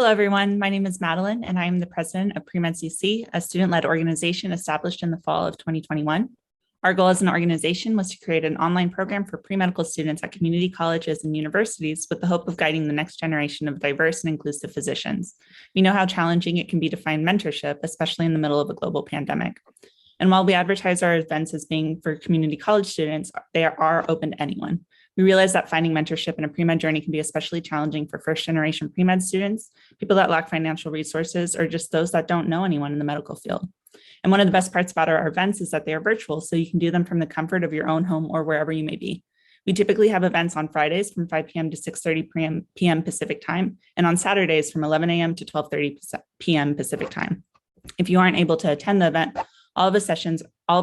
Hello, everyone. My name is Madeline, and I am the president of PreMedCC, a student-led organization established in the fall of 2021. Our goal as an organization was to create an online program for pre-medical students at community colleges and universities with the hope of guiding the next generation of diverse and inclusive physicians. We know how challenging it can be to find mentorship, especially in the middle of a global pandemic. And while we advertise our events as being for community college students, they are open to anyone. We realize that finding mentorship in a pre-med journey can be especially challenging for first-generation pre-med students, people that lack financial resources, or just those that don't know anyone in the medical field. And one of the best parts about our events is that they are virtual, so you can do them from the comfort of your own home or wherever you may be. We typically have events on Fridays from 5 p.m. to 6:30 p.m. Pacific time, and on Saturdays from 11 a.m. to 12:30 p.m. Pacific time. If you aren't able to attend the event, all of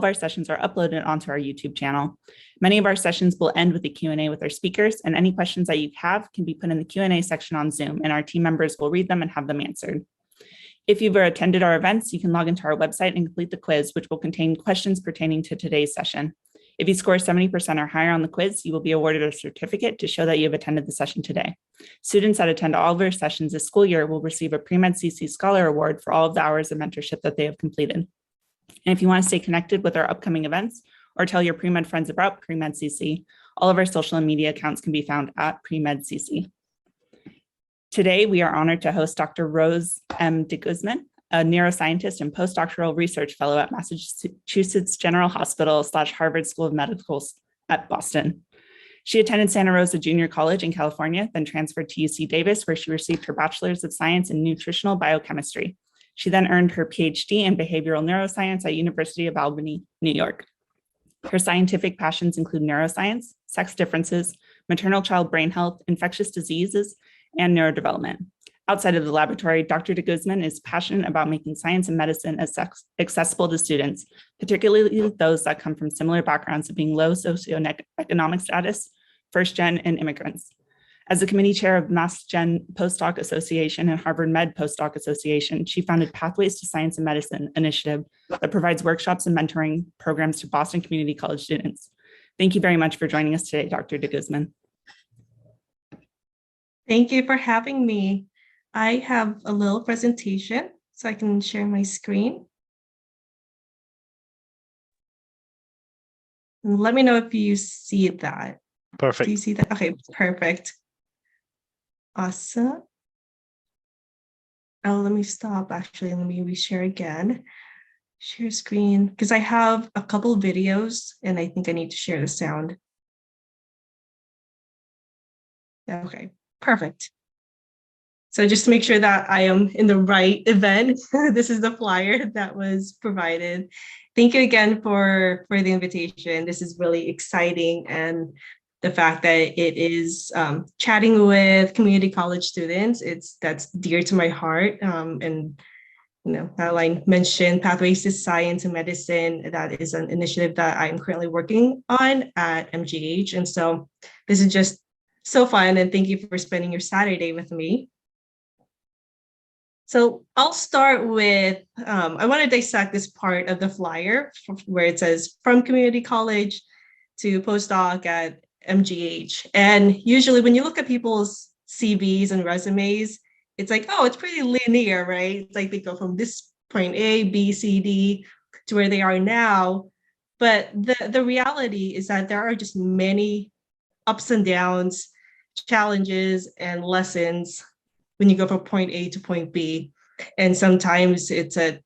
our sessions are uploaded onto our YouTube channel. Many of our sessions will end with a Q&A with our speakers, and any questions that you have can be put in the Q&A section on Zoom, and our team members will read them and have them answered. If you've attended our events, you can log into our website and complete the quiz, which will contain questions pertaining to today's session. If you score 70% or higher on the quiz, you will be awarded a certificate to show that you have attended the session today. Students that attend all of our sessions this school year will receive a PreMedCC Scholar Award for all of the hours of mentorship that they have completed. And if you want to stay connected with our upcoming events or tell your pre-med friends about PreMedCC, all of our social and media accounts can be found at PreMedCC. Today, we are honored to host Dr. Rose M. de Guzman, a neuroscientist and postdoctoral research fellow at Massachusetts General Hospital / Harvard School of Medical at Boston. She attended Santa Rosa Junior College in California, then transferred to UC Davis, where she received her Bachelor's of Science in Nutritional Biochemistry. She then earned her PhD in behavioral neuroscience at University of Albany, New York. Her scientific passions include neuroscience, sex differences, maternal-child brain health, infectious diseases, and neurodevelopment. Outside of the laboratory, Dr. de Guzman is passionate about making science and medicine accessible to students, particularly those that come from similar backgrounds of being low socioeconomic status, first-gen, and immigrants. As the committee chair of Mass Gen Postdoc Association and Harvard Med Postdoc Association, she founded Pathways to Science and Medicine initiative that provides workshops and mentoring programs to Boston Community College students. Thank you very much for joining us today, Dr. de Guzman. Thank you for having me. I have a little presentation so I can share my screen. And let me know if you see that. Perfect. Do you see that? Okay, perfect. Awesome. Oh, let me stop actually. Let me reshare again. Share screen, because I have a couple videos and I think I need to share the sound. Okay, perfect. So just to make sure that I am in the right event, this is the flyer that was provided. Thank you again for the invitation. This is really exciting, and the fact that it is chatting with community college students, that's dear to my heart. And Adeline mentioned Pathways to Science and Medicine. That is an initiative that I'm currently working on at MGH. And so this is just so fun, and thank you for spending your Saturday with me. So I'll start with, I want to dissect this part of the flyer where it says from community college to postdoc at MGH. And usually when you look at people's CVs and resumes, it's like, oh, it's pretty linear, right? It's like they go from this point A, B, C, D to where they are now. But the reality is that there are just many ups and downs, challenges, and lessons when you go from point A to point B. And sometimes it's a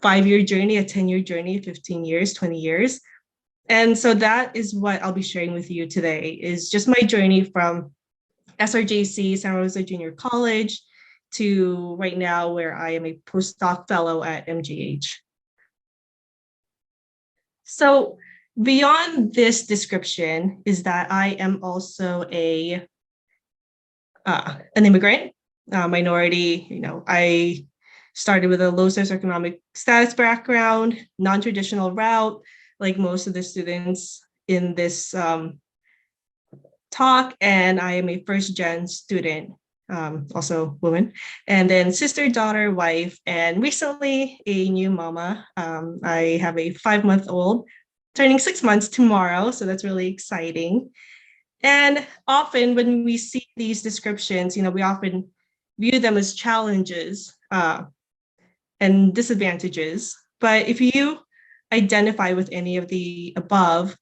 5-year journey, a 10-year journey, 15 years, 20 years. And so that is what I'll be sharing with you today, is just my journey from SRJC, Santa Rosa Junior College, to right now where I am a postdoc fellow at MGH. So beyond this description is that I am also an immigrant, minority. I started with a low socioeconomic status background, non-traditional route, like most of the students in this talk, and I am a first-gen student, also woman, and then sister, daughter, wife, and recently a new mama. I have a 5-month-old turning 6 months tomorrow, so that's really exciting. And often when we see these descriptions, we often view them as challenges and disadvantages. But if you identify with any of the above,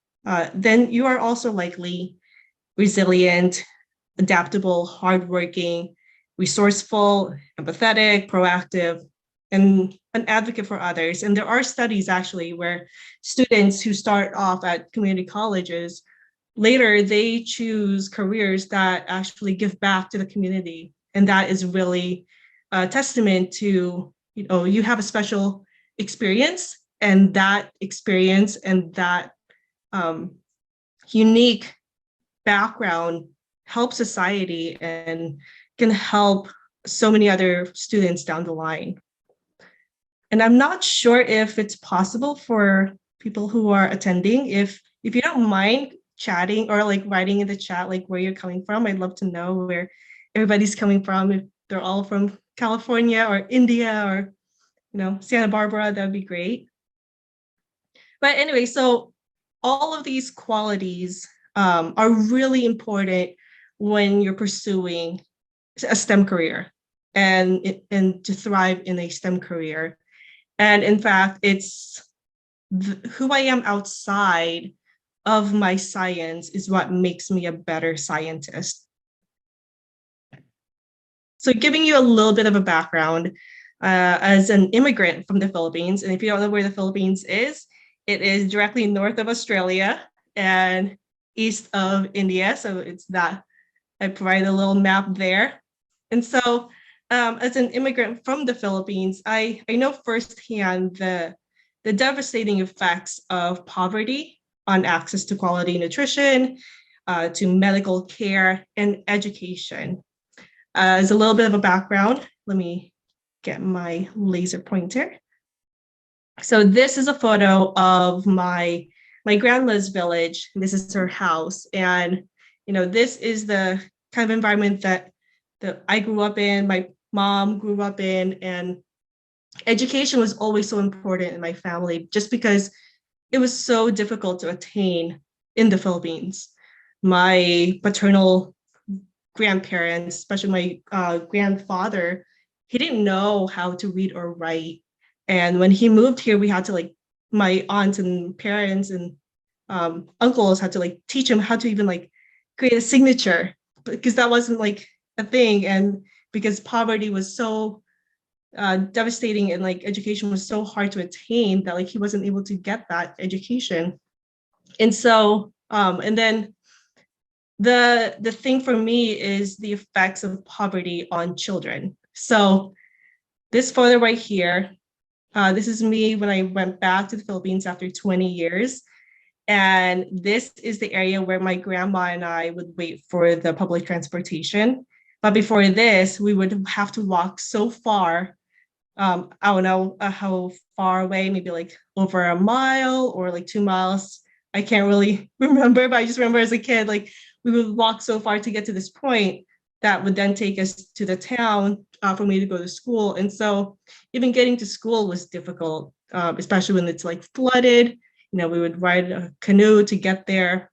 then you are also likely resilient, adaptable, hardworking, resourceful, empathetic, proactive, and an advocate for others. And there are studies actually where students who start off at community colleges, later they choose careers that actually give back to the community. And that is really a testament to, you have a special experience, and that experience and that unique background help society and can help so many other students down the line. And I'm not sure if it's possible for people who are attending, if you don't mind chatting or like writing in the chat, like where you're coming from. I'd love to know where everybody's coming from. If they're all from California or India or, Santa Barbara, that would be great. But anyway, so all of these qualities are really important when you're pursuing a STEM career and to thrive in a STEM career. And in fact, it's who I am outside of my science is what makes me a better scientist. So giving you a little bit of a background, as an immigrant from the Philippines, and if you don't know where the Philippines is, it is directly north of Australia and east of India. So it's that, I provide a little map there. And so as an immigrant from the Philippines, I know firsthand the devastating effects of poverty on access to quality nutrition, to medical care and education. As a little bit of a background, let me get my laser pointer. So this is a photo of my grandma's village. This is her house. And, this is the kind of environment that I grew up in, my mom grew up in, and education was always so important in my family just because it was so difficult to attain in the Philippines. My paternal grandparents, especially my grandfather, he didn't know how to read or write. And when he moved here, we had to my aunts and parents and uncles had to teach him how to even create a signature, because that wasn't a thing. And because poverty was so devastating and education was so hard to attain that he wasn't able to get that education. And so and then the thing for me is the effects of poverty on children. So this photo right here, this is me when I went back to the Philippines after 20 years. And this is the area where my grandma and I would wait for the public transportation. But before this, we would have to walk so far. I don't know how far away, maybe over a mile or 2 miles. I can't really remember, but I just remember as a kid, we would walk so far to get to this point that would then take us to the town for me to go to school. And so even getting to school was difficult, especially when it's flooded. We would ride a canoe to get there.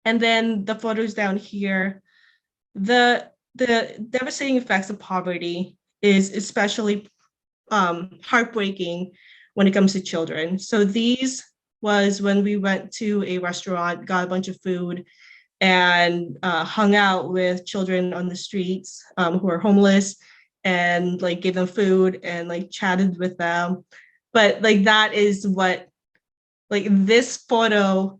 And then the photos down here, the devastating effects of poverty is especially heartbreaking when it comes to children. So these was when we went to a restaurant, got a bunch of food, and hung out with children on the streets who are homeless, and gave them food and chatted with them. But that is what this photo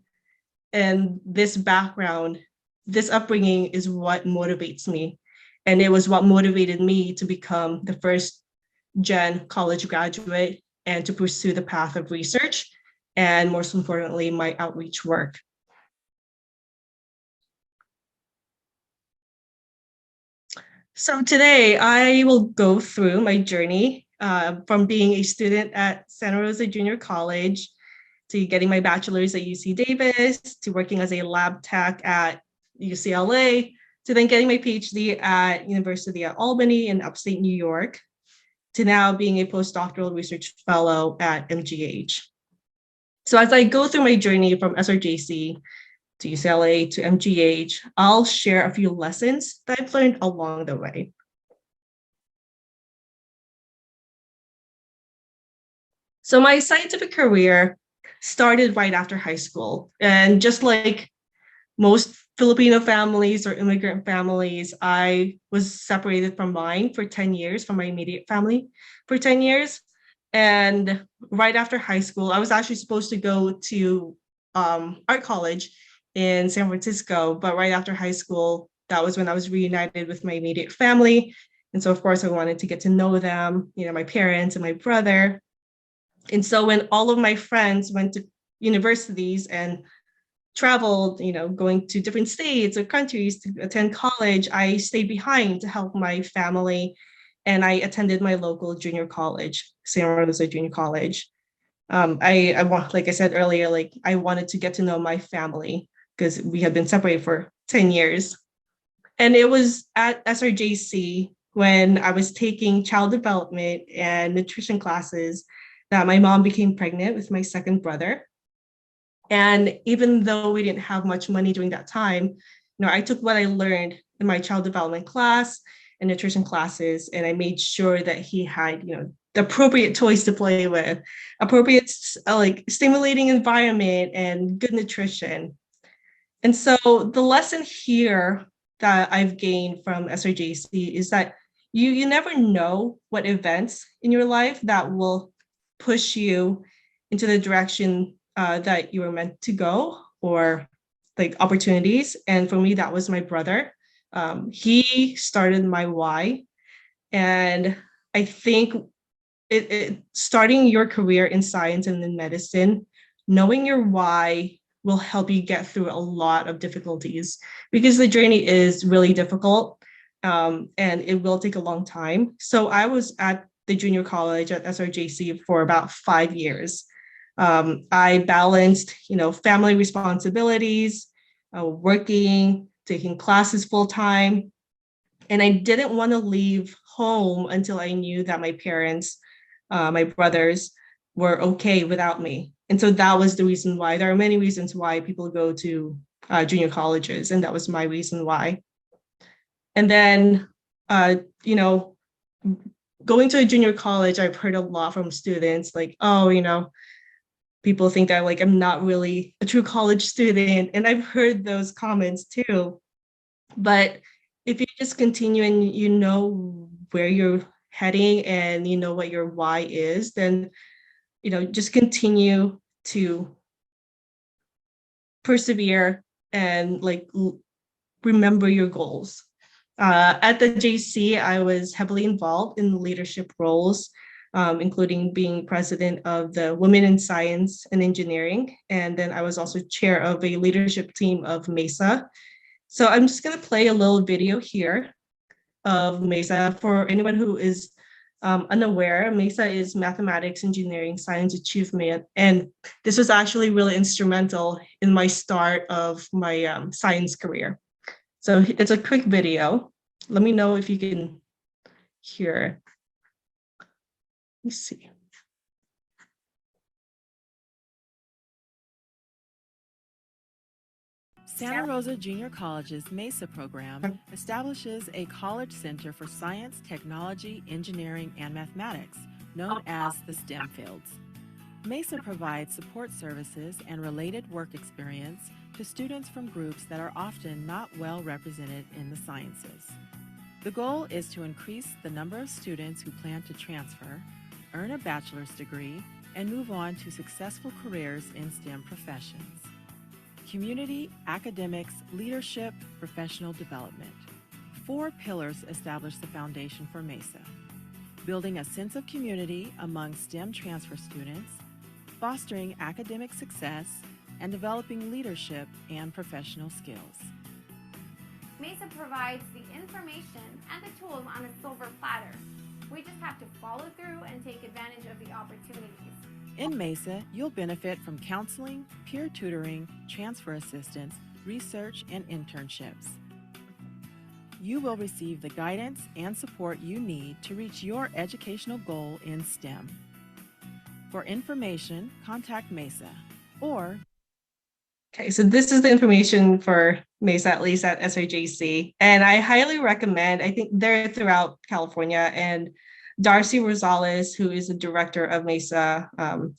and this background, this upbringing is what motivates me. And it was what motivated me to become the first gen college graduate and to pursue the path of research and, most importantly, my outreach work. So today I will go through my journey from being a student at Santa Rosa Junior College to getting my bachelor's at UC Davis, to working as a lab tech at UCLA, to then getting my PhD at University of Albany in upstate New York, to now being a postdoctoral research fellow at MGH. So as I go through my journey from SRJC to UCLA to MGH, I'll share a few lessons that I've learned along the way. So my scientific career started right after high school. And just like most Filipino families or immigrant families, I was separated from mine for 10 years, from my immediate family for 10 years. And right after high school, I was actually supposed to go to art college in San Francisco, but right after high school, that was when I was reunited with my immediate family. And so, of course, I wanted to get to know them, my parents and my brother. And so when all of my friends went to universities and traveled, going to different states or countries to attend college, I stayed behind to help my family. And I attended my local junior college, Santa Rosa Junior College. I want, like I said earlier, like I wanted to get to know my family because we had been separated for 10 years. And it was at SRJC when I was taking child development and nutrition classes that my mom became pregnant with my second brother. And even though we didn't have much money during that time, I took what I learned in my child development class and nutrition classes, and I made sure that he had, the appropriate toys to play with, appropriate, like stimulating environment and good nutrition. And so the lesson here that I've gained from SRJC is that you never know what events in your life that will push you into the direction that you were meant to go, or like opportunities. And for me, that was my brother. He started my why. And I think starting your career in science and in medicine, knowing your why will help you get through a lot of difficulties, because the journey is really difficult, and it will take a long time. So I was at the junior college at SRJC for about 5 years. I balanced, family responsibilities, working, taking classes full time. And I didn't want to leave home until I knew that my parents, my brothers, were okay without me. And so that was the reason why. There are many reasons why people go to junior colleges, and that was my reason why. And then, going to a junior college, I've heard a lot from students like, oh, people think that like I'm not really a true college student. And I've heard those comments too. But if you just continue and you know where you're heading and you know what your why is, then just continue to persevere and like remember your goals. At the JC, I was heavily involved in leadership roles, including being president of the Women in Science and Engineering. And then I was also chair of a leadership team of MESA. So I'm just going to play a little video here of MESA. For anyone who is unaware, MESA is Mathematics, Engineering, Science Achievement. And this was actually really instrumental in my start of my science career. So it's a quick video. Let me know if you can hear it. Let me see. Santa Rosa Junior College's MESA program establishes a college center for science, technology, engineering, and mathematics, known as the STEM fields. MESA provides support services and related work experience to students from groups that are often not well represented in the sciences. The goal is to increase the number of students who plan to transfer, earn a bachelor's degree, and move on to successful careers in STEM professions. Community, academics, leadership, professional development. 4 pillars establish the foundation for MESA: building a sense of community among STEM transfer students, fostering academic success, and developing leadership and professional skills. MESA provides the information and the tools on a silver platter. We just have to follow through and take advantage of the opportunities. In MESA, you'll benefit from counseling, peer tutoring, transfer assistance, research, and internships. You will receive the guidance and support you need to reach your educational goal in STEM. For information, contact MESA or... Okay, so this is the information for MESA, at least at SRJC. And I highly recommend, I think they're throughout California, and Darcy Rosales, who is the director of MESA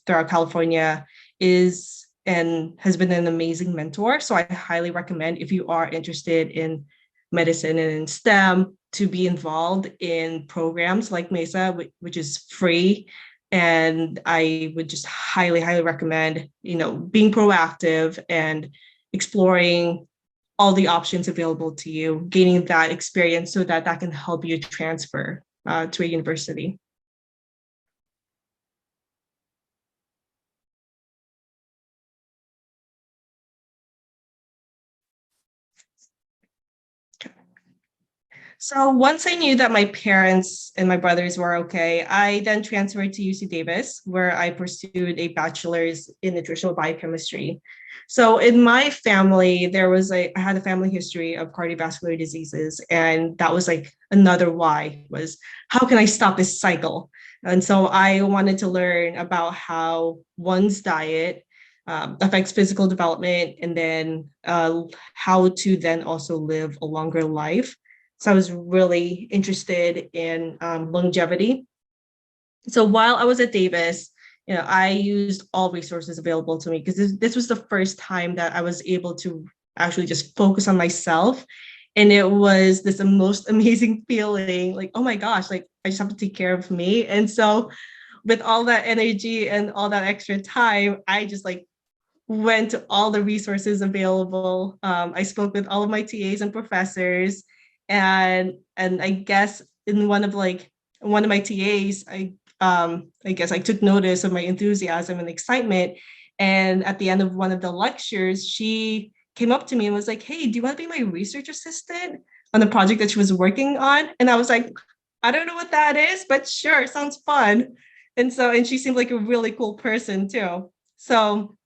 throughout California, is and has been an amazing mentor. So I highly recommend, if you are interested in medicine and in STEM, to be involved in programs like MESA, which is free. And I would just highly, highly recommend, being proactive and exploring all the options available to you, gaining that experience so that can help you transfer to a university. So once I knew that my parents and my brothers were okay, I then transferred to UC Davis, where I pursued a bachelor's in nutritional biochemistry. So in my family, I had a family history of cardiovascular diseases, and that was like another why, was how can I stop this cycle? And so I wanted to learn about how one's diet affects physical development, and then how to then also live a longer life. So I was really interested in longevity. So while I was at Davis, I used all resources available to me, because this was the first time that I was able to actually just focus on myself. And it was this most amazing feeling, like, oh my gosh, like I just have to take care of me. And so with all that energy and all that extra time, I just went to all the resources available. I spoke with all of my TAs and professors. And I guess in one of my TAs, I guess I took notice of my enthusiasm and excitement. And at the end of one of the lectures, she came up to me and was like, "Hey, do you want to be my research assistant on the project that she was working on?" And I was like, "I don't know what that is, but sure, sounds fun." And she seemed like a really cool person too. So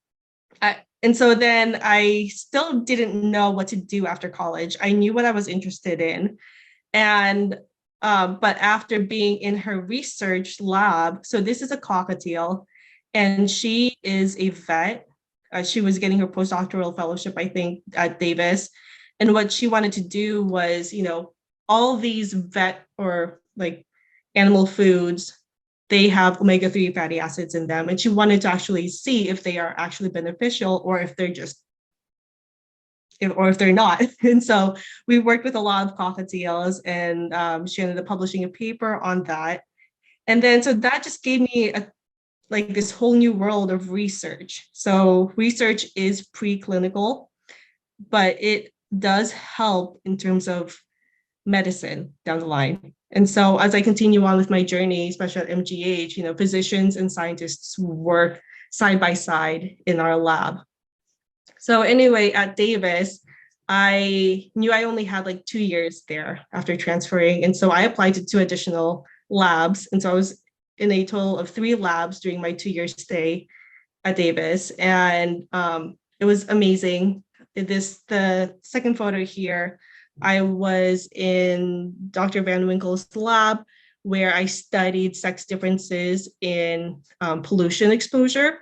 then I still didn't know what to do after college. I knew what I was interested in. And but after being in her research lab, so this is a cockatiel, and she is a vet. She was getting her postdoctoral fellowship, I think, at Davis. And what she wanted to do was, all these vet or animal foods, they have omega-3 fatty acids in them. And she wanted to actually see if they are actually beneficial, or if they're or if they're not. And so we worked with a lot of cockatiels, and she ended up publishing a paper on that. And then, so that just gave me this whole new world of research. So research is preclinical, but it does help in terms of medicine down the line. And so as I continue on with my journey, especially at MGH, physicians and scientists work side by side in our lab. So anyway, at Davis, I knew I only had 2 years there after transferring. And so I applied to 2 additional labs. And so I was in a total of 3 labs during my 2-year stay at Davis. And it was amazing. The second photo here, I was in Dr. Van Winkle's lab, where I studied sex differences in pollution exposure.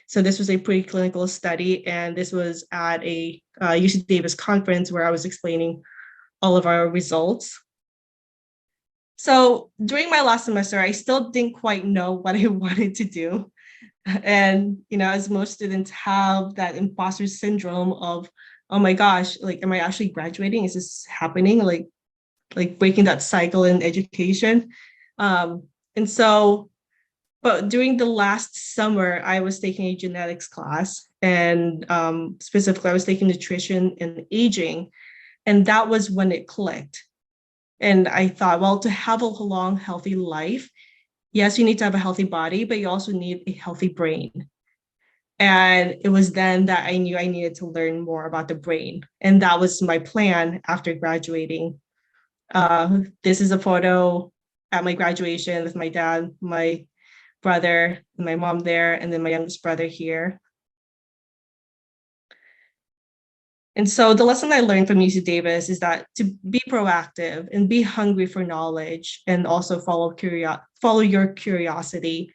So this was a preclinical study, and this was at a UC Davis conference where I was explaining all of our results. So during my last semester, I still didn't quite know what I wanted to do. And, as most students have that imposter syndrome of, oh my gosh, am I actually graduating? Is this happening? Like breaking that cycle in education. But during the last summer, I was taking a genetics class, and specifically I was taking nutrition and aging. And that was when it clicked. And I thought, well, to have a long, healthy life, yes, you need to have a healthy body, but you also need a healthy brain. And it was then that I knew I needed to learn more about the brain. And that was my plan after graduating. This is a photo at my graduation with my dad, my brother, and my mom there, and then my youngest brother here. And so the lesson I learned from UC Davis is that to be proactive and be hungry for knowledge, and also follow your curiosity.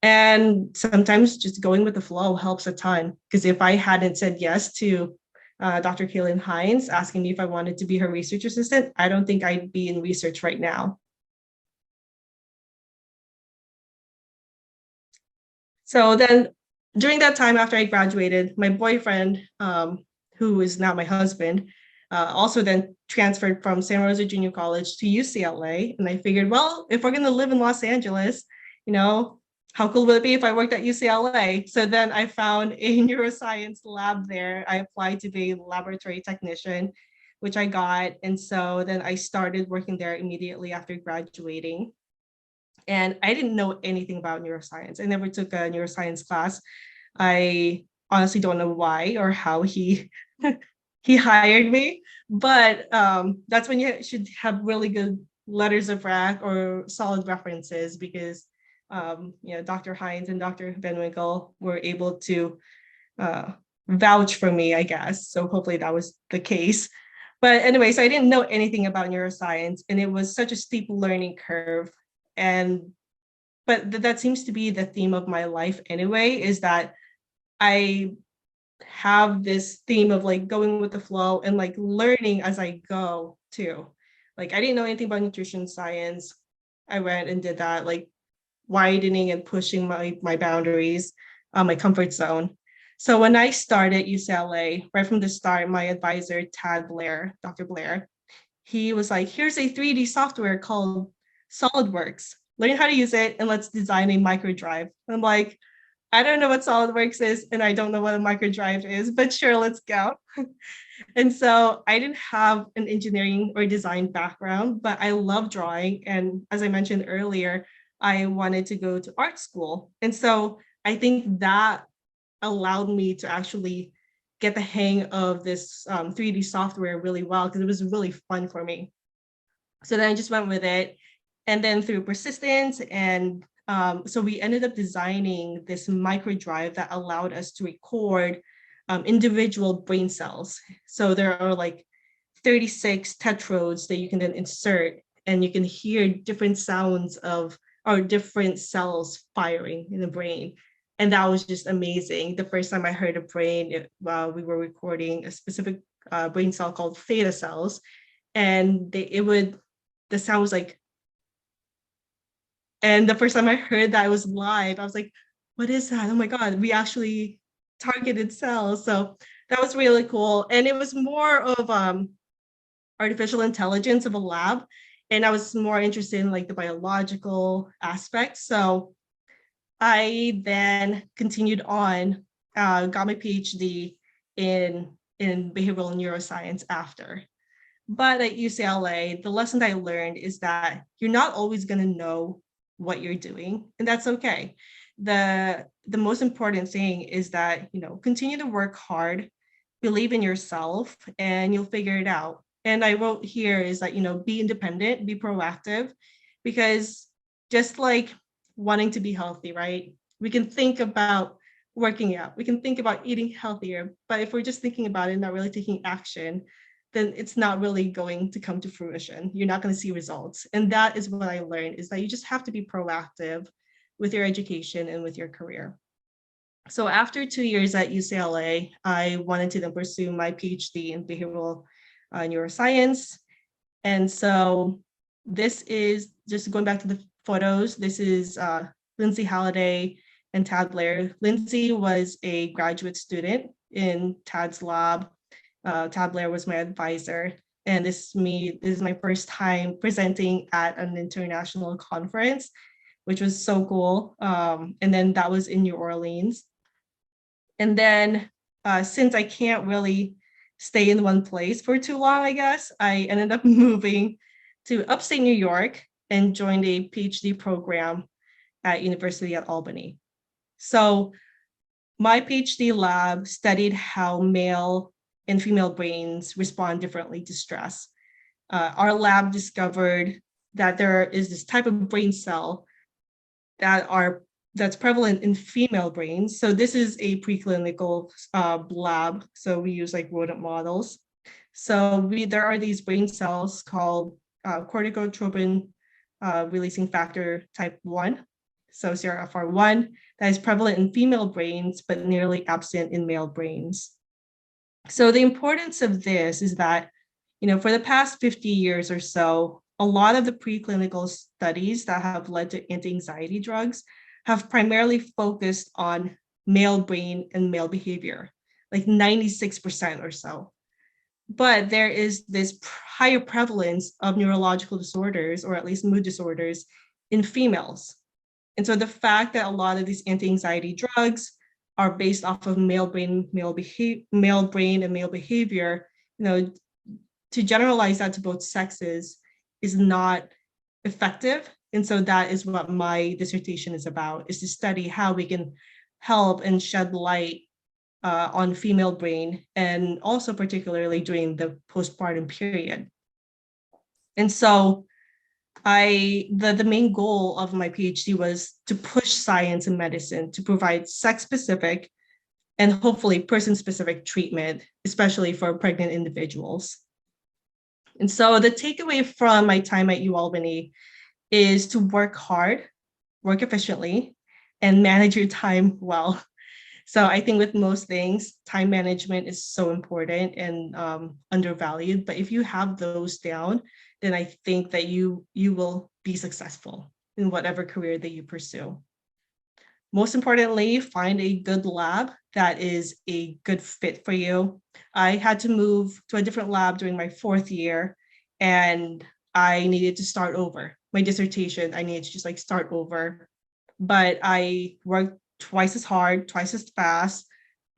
And sometimes just going with the flow helps a ton. Because if I hadn't said yes to Dr. Kaylin Hines asking me if I wanted to be her research assistant, I don't think I'd be in research right now. So then during that time after I graduated, my boyfriend, who is now my husband, also then transferred from Santa Rosa Junior College to UCLA. And I figured, well, if we're going to live in Los Angeles, how cool would it be if I worked at UCLA? So then I found a neuroscience lab there. I applied to be a laboratory technician, which I got. And so then I started working there immediately after graduating. And I didn't know anything about neuroscience. I never took a neuroscience class. I honestly don't know why or how he he hired me, but that's when you should have really good letters of rank or solid references, because Dr. Hines and Dr. Van Winkle were able to vouch for me, I guess. So hopefully that was the case. But anyways, I didn't know anything about neuroscience, and it was such a steep learning curve. But that seems to be the theme of my life anyway, is that I have this theme of like going with the flow and like learning as I go too. Like I didn't know anything about nutrition science. I went and did that, like widening and pushing my boundaries, my comfort zone. So when I started UCLA, right from the start, my advisor, Dr. Blair, he was like, here's a 3D software called SolidWorks. Learn how to use it and let's design a microdrive. I'm like, I don't know what SolidWorks is, and I don't know what a microdrive is, but sure, let's go. And so I didn't have an engineering or design background, but I love drawing. And as I mentioned earlier, I wanted to go to art school. And so I think that allowed me to actually get the hang of this 3D software really well, because it was really fun for me. So then I just went with it. And then through persistence and so we ended up designing this microdrive that allowed us to record individual brain cells. So there are like 36 tetrodes that you can then insert, and you can hear different sounds or different cells firing in the brain. And that was just amazing. The first time I heard a brain, we were recording a specific brain cell called theta cells, and the sound was like, and the first time I heard that it was live, I was like, what is that? Oh my God, we actually targeted cells. So that was really cool. And it was more of artificial intelligence of a lab. And I was more interested in like the biological aspect. So I then continued on, got my PhD in behavioral neuroscience after. But at UCLA, the lesson that I learned is that you're not always going to know what you're doing, and that's okay. The most important thing is that, continue to work hard, believe in yourself, and you'll figure it out. And I wrote here is that, be independent, be proactive, because just like wanting to be healthy, right? We can think about working out, we can think about eating healthier, but if we're just thinking about it, not really taking action, then it's not really going to come to fruition. You're not going to see results. And that is what I learned, is that you just have to be proactive with your education and with your career. So after 2 years at UCLA, I wanted to then pursue my PhD in behavioral neuroscience. And so this is just going back to the photos. This is Lindsay Halliday and Tad Blair. Lindsay was a graduate student in Tad's lab. Tad Blair was my advisor, and this is my first time presenting at an international conference, which was so cool. And then that was in New Orleans. And then since I can't really stay in one place for too long, I guess, I ended up moving to upstate New York and joined a PhD program at University at Albany. So my PhD lab studied how male and female brains respond differently to stress. Our lab discovered that there is this type of brain cell that's prevalent in female brains. So this is a preclinical lab. So we use like rodent models. So there are these brain cells called corticotropin releasing factor type 1, so CRFR1, that is prevalent in female brains, but nearly absent in male brains. So the importance of this is that, for the past 50 years or so, a lot of the preclinical studies that have led to anti-anxiety drugs have primarily focused on male brain and male behavior, like 96% or so. But there is this higher prevalence of neurological disorders, or at least mood disorders, in females. And so the fact that a lot of these anti-anxiety drugs are based off of male brain and male behavior, to generalize that to both sexes is not effective. And so that is what my dissertation is about, is to study how we can help and shed light on female brain, and also particularly during the postpartum period. And so the main goal of my PhD was to push science and medicine to provide sex-specific and hopefully person-specific treatment, especially for pregnant individuals. And so the takeaway from my time at UAlbany is to work hard, work efficiently, and manage your time well. So I think with most things, time management is so important and undervalued. But if you have those down, then I think that you will be successful in whatever career that you pursue. Most importantly, find a good lab that is a good fit for you. I had to move to a different lab during my 4th year, and I needed to start over. My dissertation, I needed to just start over. But I worked twice as hard, twice as fast,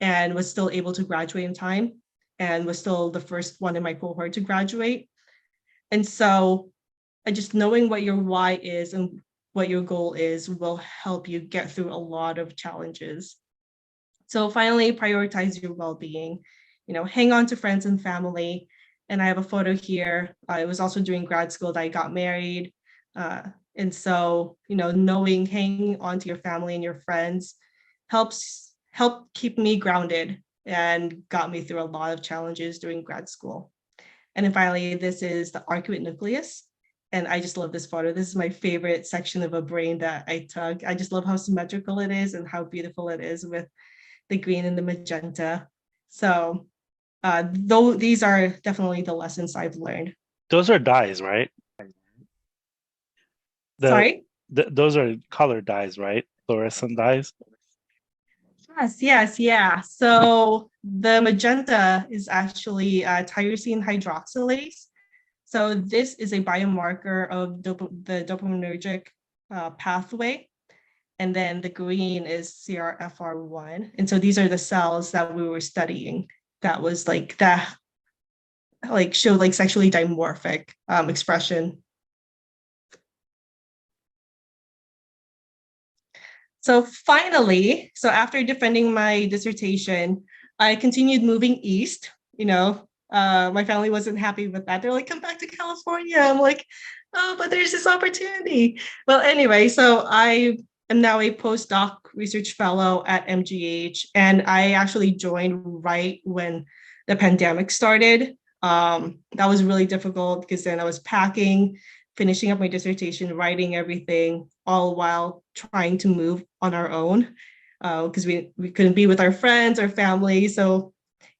and was still able to graduate in time, and was still the first one in my cohort to graduate. And so just knowing what your why is and what your goal is will help you get through a lot of challenges. So finally, prioritize your well-being, hang on to friends and family. And I have a photo here. I was also during grad school that I got married. And so, hanging on to your family and your friends help keep me grounded and got me through a lot of challenges during grad school. And then finally, this is the arcuate nucleus. And I just love this photo. This is my favorite section of a brain that I took. I just love how symmetrical it is and how beautiful it is with the green and the magenta. So though these are definitely the lessons I've learned. Those are dyes, right? Sorry? Those are color dyes, right? Fluorescent dyes? Yes, yeah. So the magenta is actually tyrosine hydroxylase. So this is a biomarker of the dopaminergic pathway. And then the green is CRFR1. And so these are the cells that we were studying that was showed sexually dimorphic expression. So finally, after defending my dissertation, I continued moving east. My family wasn't happy with that. They're like, come back to California. I'm like, oh, but there's this opportunity. Well, anyway, so I am now a postdoc research fellow at MGH, and I actually joined right when the pandemic started. That was really difficult because then I was packing, finishing up my dissertation, writing everything, all while trying to move on our own because we couldn't be with our friends or family. So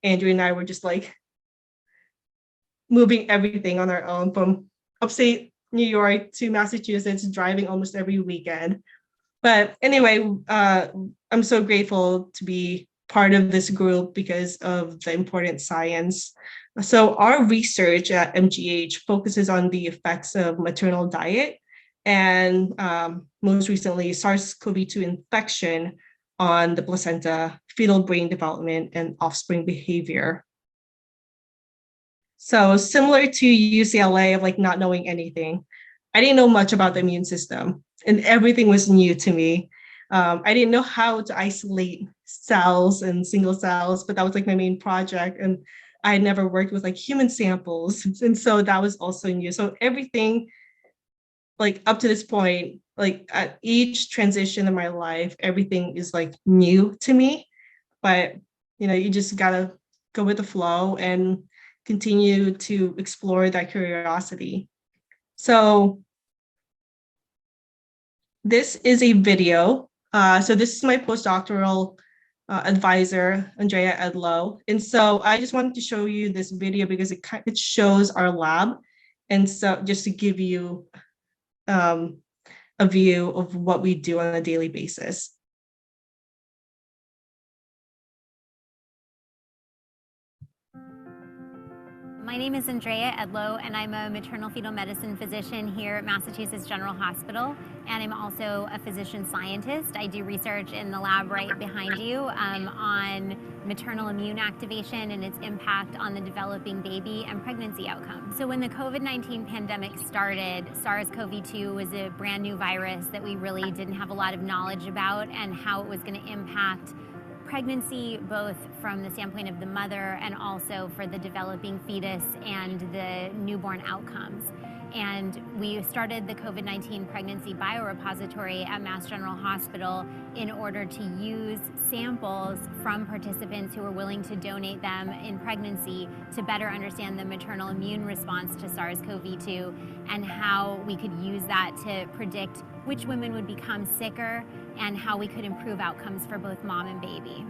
Andrew and I were just moving everything on our own from upstate New York to Massachusetts, driving almost every weekend. But anyway, I'm so grateful to be part of this group because of the important science. So our research at MGH focuses on the effects of maternal diet and most recently SARS-CoV-2 infection on the placenta, fetal brain development, and offspring behavior. So similar to UCLA of not knowing anything, I didn't know much about the immune system and everything was new to me. I didn't know how to isolate cells and single cells, but that was my main project. And I had never worked with human samples. And so that was also new. So everything up to this point, at each transition in my life, everything is new to me, but you just gotta go with the flow and continue to explore that curiosity. So this is a video. So this is my postdoctoral advisor, Andrea Edlow. And so I just wanted to show you this video because it shows our lab. And so just to give you a view of what we do on a daily basis. My name is Andrea Edlow, and I'm a maternal fetal medicine physician here at Massachusetts General Hospital, and I'm also a physician scientist. I do research in the lab right behind you on maternal immune activation and its impact on the developing baby and pregnancy outcomes. So when the COVID-19 pandemic started, SARS-CoV-2 was a brand new virus that we really didn't have a lot of knowledge about and how it was going to impact pregnancy, both from the standpoint of the mother and also for the developing fetus and the newborn outcomes. And we started the COVID-19 pregnancy biorepository at Mass General Hospital in order to use samples from participants who were willing to donate them in pregnancy to better understand the maternal immune response to SARS-CoV-2 and how we could use that to predict which women would become sicker and how we could improve outcomes for both mom and baby.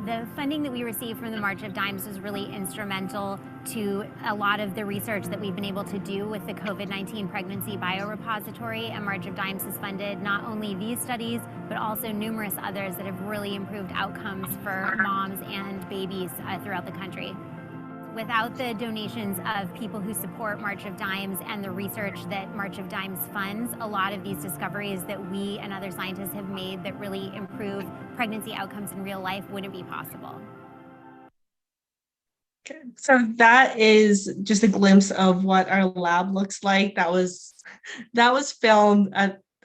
The funding that we received from the March of Dimes was really instrumental to a lot of the research that we've been able to do with the COVID-19 pregnancy biorepository, and March of Dimes has funded not only these studies, but also numerous others that have really improved outcomes for moms and babies throughout the country. Without the donations of people who support March of Dimes and the research that March of Dimes funds, a lot of these discoveries that we and other scientists have made that really improve pregnancy outcomes in real life wouldn't be possible. Okay. So that is just a glimpse of what our lab looks like. That was filmed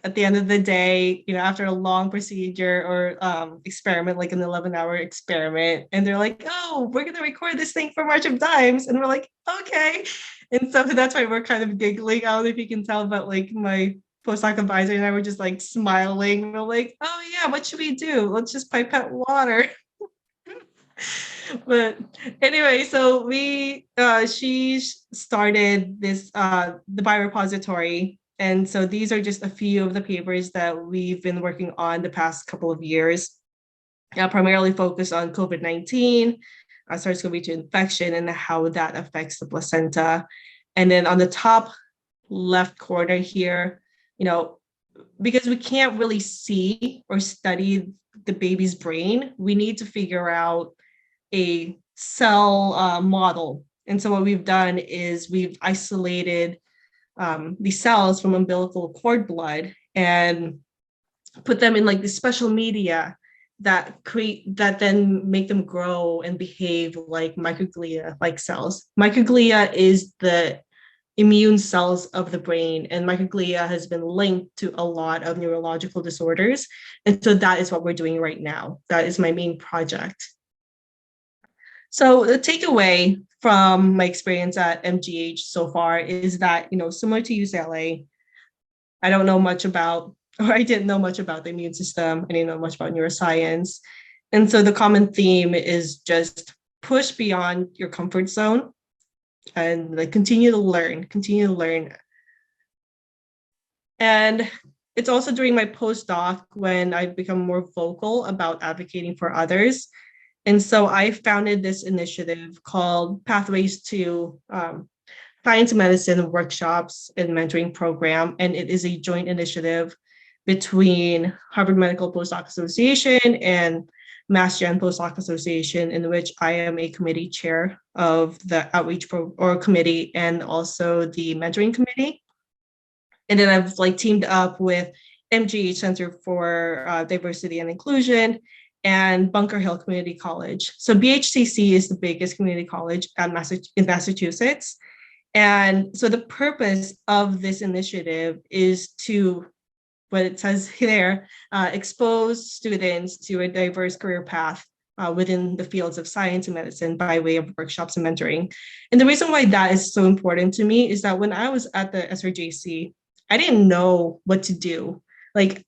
at the end of the day, after a long procedure or experiment, like an 11-hour experiment. And they're like, oh, we're going to record this thing for March of Dimes. And we're like, okay. And so that's why we're kind of giggling. I don't know if you can tell, but like my postdoc advisor and I were just like smiling. We're like, oh yeah, what should we do? Let's just pipette water. But anyway, so she started this, the biorepository. And so these are just a few of the papers that we've been working on the past couple of years, primarily focused on COVID-19, SARS-CoV-2 infection, and how that affects the placenta. And then on the top left corner here, because we can't really see or study the baby's brain, we need to figure out a cell model. And so what we've done is we've isolated these cells from umbilical cord blood and put them in like this special media that then make them grow and behave like microglia like cells. Microglia is the immune cells of the brain, and microglia has been linked to a lot of neurological disorders. And so that is what we're doing right now. That is my main project. So the takeaway from my experience at MGH so far is that, similar to UCLA, I didn't know much about the immune system. I didn't know much about neuroscience. And so the common theme is just push beyond your comfort zone and like continue to learn. And it's also during my postdoc when I've become more vocal about advocating for others. And so I founded this initiative called Pathways to Science and Medicine Workshops and Mentoring Program. And it is a joint initiative between Harvard Medical Postdoc Association and Mass Gen Postdoc Association, in which I am a committee chair of the outreach committee and also the mentoring committee. And then I've teamed up with MGH Center for Diversity and Inclusion and Bunker Hill Community College. So BHCC is the biggest community college in Massachusetts. And so the purpose of this initiative is to, what it says here, expose students to a diverse career path within the fields of science and medicine by way of workshops and mentoring. And the reason why that is so important to me is that when I was at the SRJC, I didn't know what to do. Like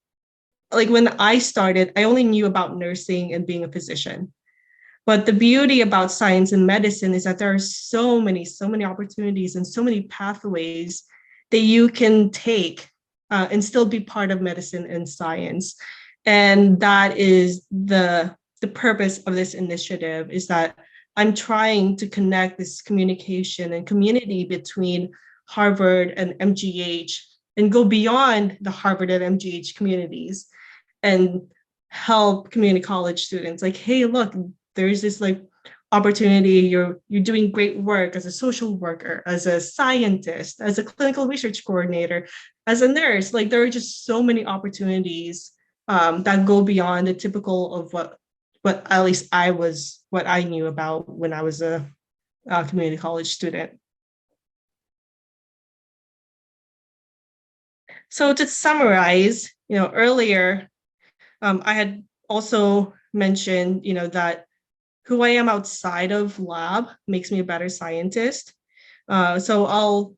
when I started, I only knew about nursing and being a physician. But the beauty about science and medicine is that there are so many opportunities and so many pathways that you can take and still be part of medicine and science. And that is the purpose of this initiative, is that I'm trying to connect this communication and community between Harvard and MGH and go beyond the Harvard and MGH communities and help community college students. Like, hey, look, there's this like opportunity. You're doing great work as a social worker, as a scientist, as a clinical research coordinator, as a nurse. Like, there are just so many opportunities that go beyond the typical of what at least what I knew about when I was a community college student. So to summarize, earlier, I had also mentioned, that who I am outside of lab makes me a better scientist. So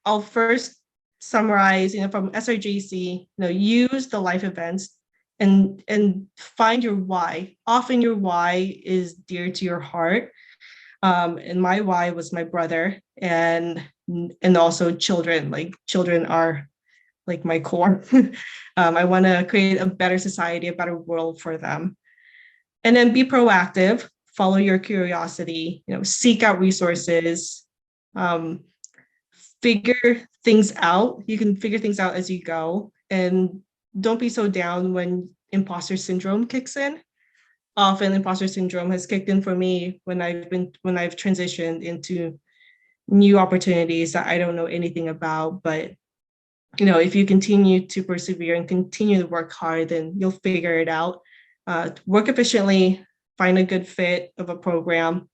I'll first summarize, from SRJC, use the life events and find your why. Often your why is dear to your heart. And my why was my brother and also children. Like, children are like my core. I want to create a better society, a better world for them. And then be proactive, follow your curiosity, seek out resources, figure things out. You can figure things out as you go, and don't be so down when imposter syndrome kicks in. Often imposter syndrome has kicked in for me when I've transitioned into new opportunities that I don't know anything about. But if you continue to persevere and continue to work hard, then you'll figure it out. Work efficiently, find a good fit of a program.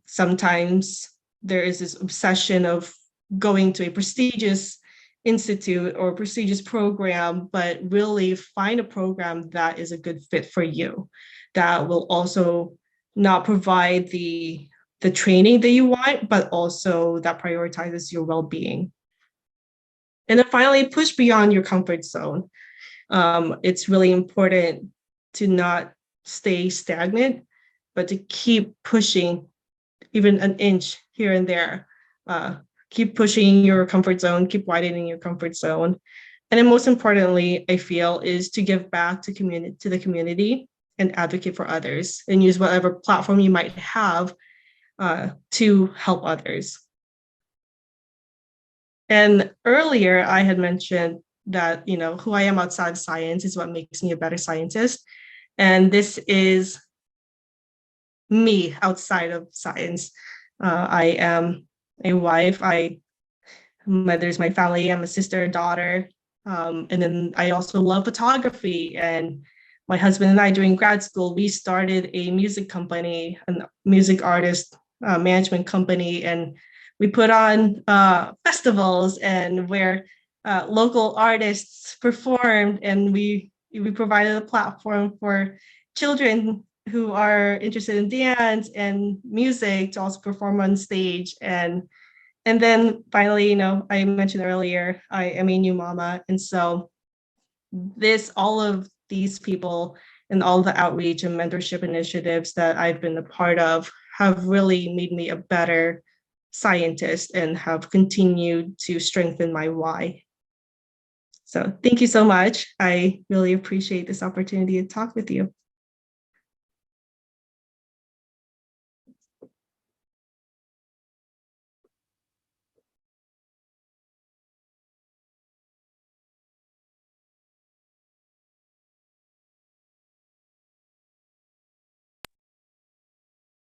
Sometimes there is this obsession of going to a prestigious institute or prestigious program, but really find a program that is a good fit for you, that will also not provide the training that you want, but also that prioritizes your well-being. And then finally, push beyond your comfort zone. It's really important to not stay stagnant, but to keep pushing even an inch here and there. Keep pushing your comfort zone, keep widening your comfort zone. And then most importantly, I feel, is to give back to the community and advocate for others, and use whatever platform you might have to help others. And earlier, I had mentioned that, who I am outside of science is what makes me a better scientist. And this is me outside of science. I am a wife. There's my family. I'm a sister, a daughter. And then I also love photography. And my husband and I, during grad school, we started a music company, a music artist management company. And we put on festivals and where local artists performed, and we provided a platform for children who are interested in dance and music to also perform on stage. And then finally, I mentioned earlier, I am a new mama. And so all of these people and all the outreach and mentorship initiatives that I've been a part of have really made me a better scientist and have continued to strengthen my why. So thank you so much. I really appreciate this opportunity to talk with you.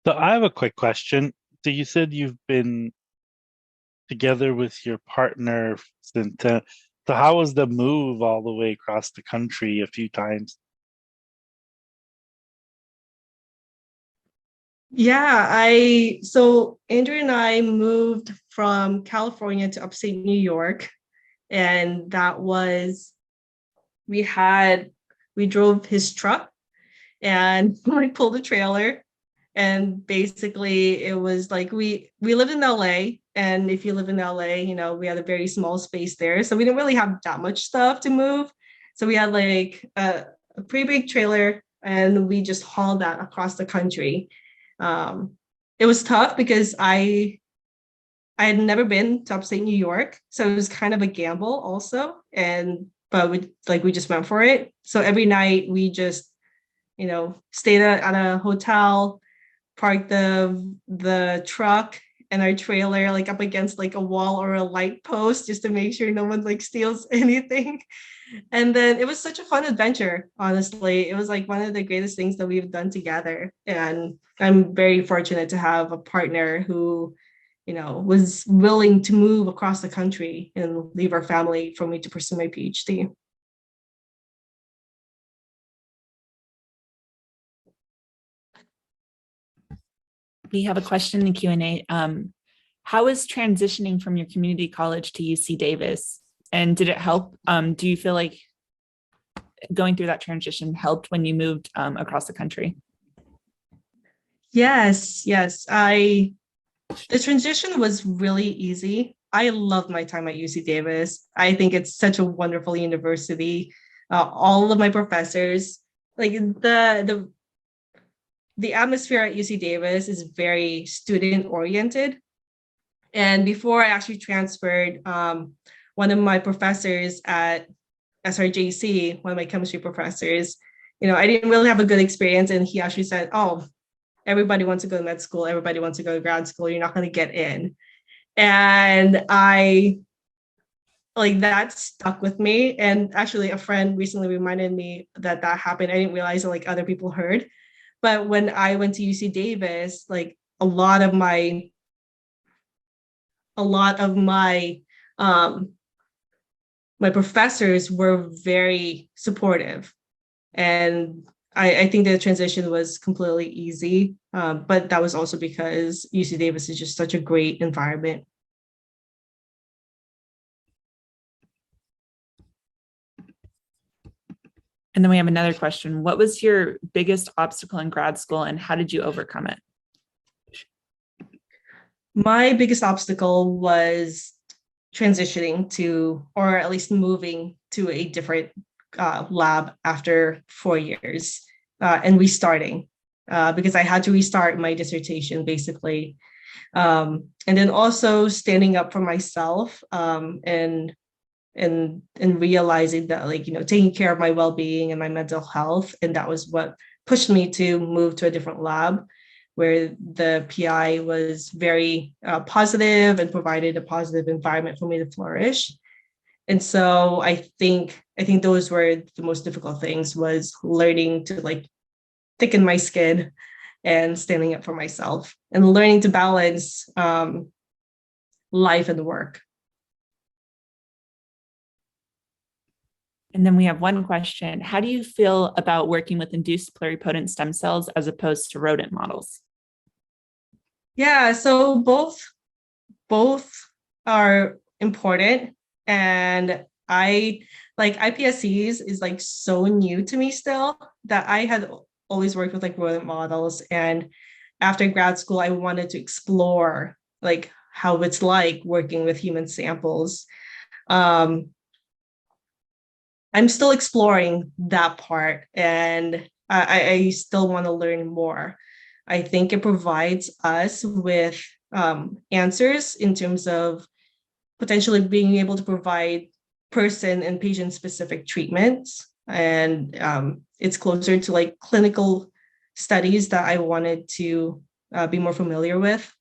So I have a quick question. So you said you've been together with your partner since, so how was the move all the way across the country a few times? Yeah, so Andrew and I moved from California to upstate New York, and that was, we drove his truck and I pulled a trailer. And basically it was like, we lived in LA, and if you live in LA, we had a very small space there. So we didn't really have that much stuff to move. So we had like a pretty big trailer, and we just hauled that across the country. It was tough because I had never been to upstate New York. So it was kind of a gamble also. But we just went for it. So every night we just, stayed at a hotel, parked the truck, and our trailer like up against like a wall or a light post just to make sure no one like steals anything. And then it was such a fun adventure, honestly. It was like one of the greatest things that we've done together. And I'm very fortunate to have a partner who, was willing to move across the country and leave our family for me to pursue my PhD. We have a question in the Q&A. How is transitioning from your community college to UC Davis? And did it help? Do you feel like going through that transition helped when you moved across the country? Yes. The transition was really easy. I loved my time at UC Davis. I think it's such a wonderful university. All of my professors, like the atmosphere at UC Davis is very student oriented. And before I actually transferred, one of my professors at SRJC, one of my chemistry professors, I didn't really have a good experience. And he actually said, oh, everybody wants to go to med school. Everybody wants to go to grad school. You're not going to get in. And that stuck with me. And actually a friend recently reminded me that happened. I didn't realize that like other people heard. But when I went to UC Davis, like a lot of my my professors were very supportive, and I think the transition was completely easy. But that was also because UC Davis is just such a great environment. And then we have another question. What was your biggest obstacle in grad school and how did you overcome it? My biggest obstacle was transitioning to, or at least moving to a different lab after 4 years and restarting because I had to restart my dissertation basically. And then also standing up for myself and realizing that taking care of my well-being and my mental health. And that was what pushed me to move to a different lab where the PI was very positive and provided a positive environment for me to flourish. And so I think those were the most difficult things, was learning to thicken my skin and standing up for myself and learning to balance life and work. And then we have one question. How do you feel about working with induced pluripotent stem cells as opposed to rodent models? Yeah, so both are important. And iPSCs is so new to me still, that I had always worked with rodent models. And after grad school, I wanted to explore how it's like working with human samples. I'm still exploring that part, and I still want to learn more. I think it provides us with answers in terms of potentially being able to provide person and patient specific treatments. And it's closer to clinical studies that I wanted to be more familiar with.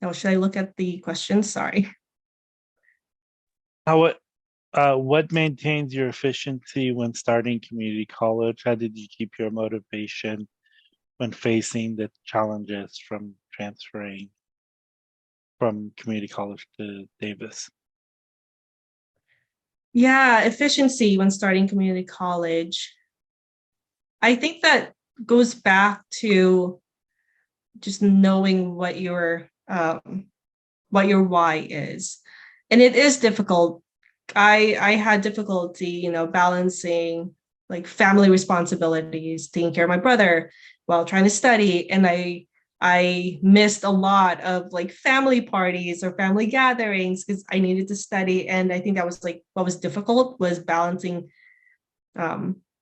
Now, should I look at the questions? Sorry. What maintains your efficiency when starting community college? How did you keep your motivation when facing the challenges from transferring from community college to Davis? Yeah, efficiency when starting community college. I think that goes back to just knowing what your why is. And it is difficult. I had difficulty, balancing family responsibilities, taking care of my brother while trying to study. And I missed a lot of family parties or family gatherings because I needed to study. And I think that was what was difficult, was balancing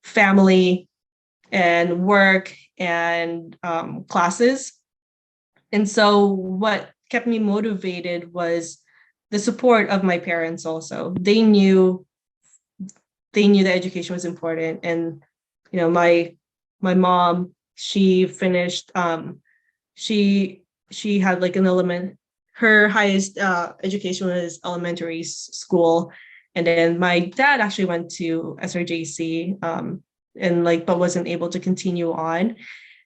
family and work and classes. And so what kept me motivated was the support of my parents also. They knew that education was important. And, you know, my mom, she finished, she had like her highest education was elementary school. And then my dad actually went to SRJC, and like, but wasn't able to continue on.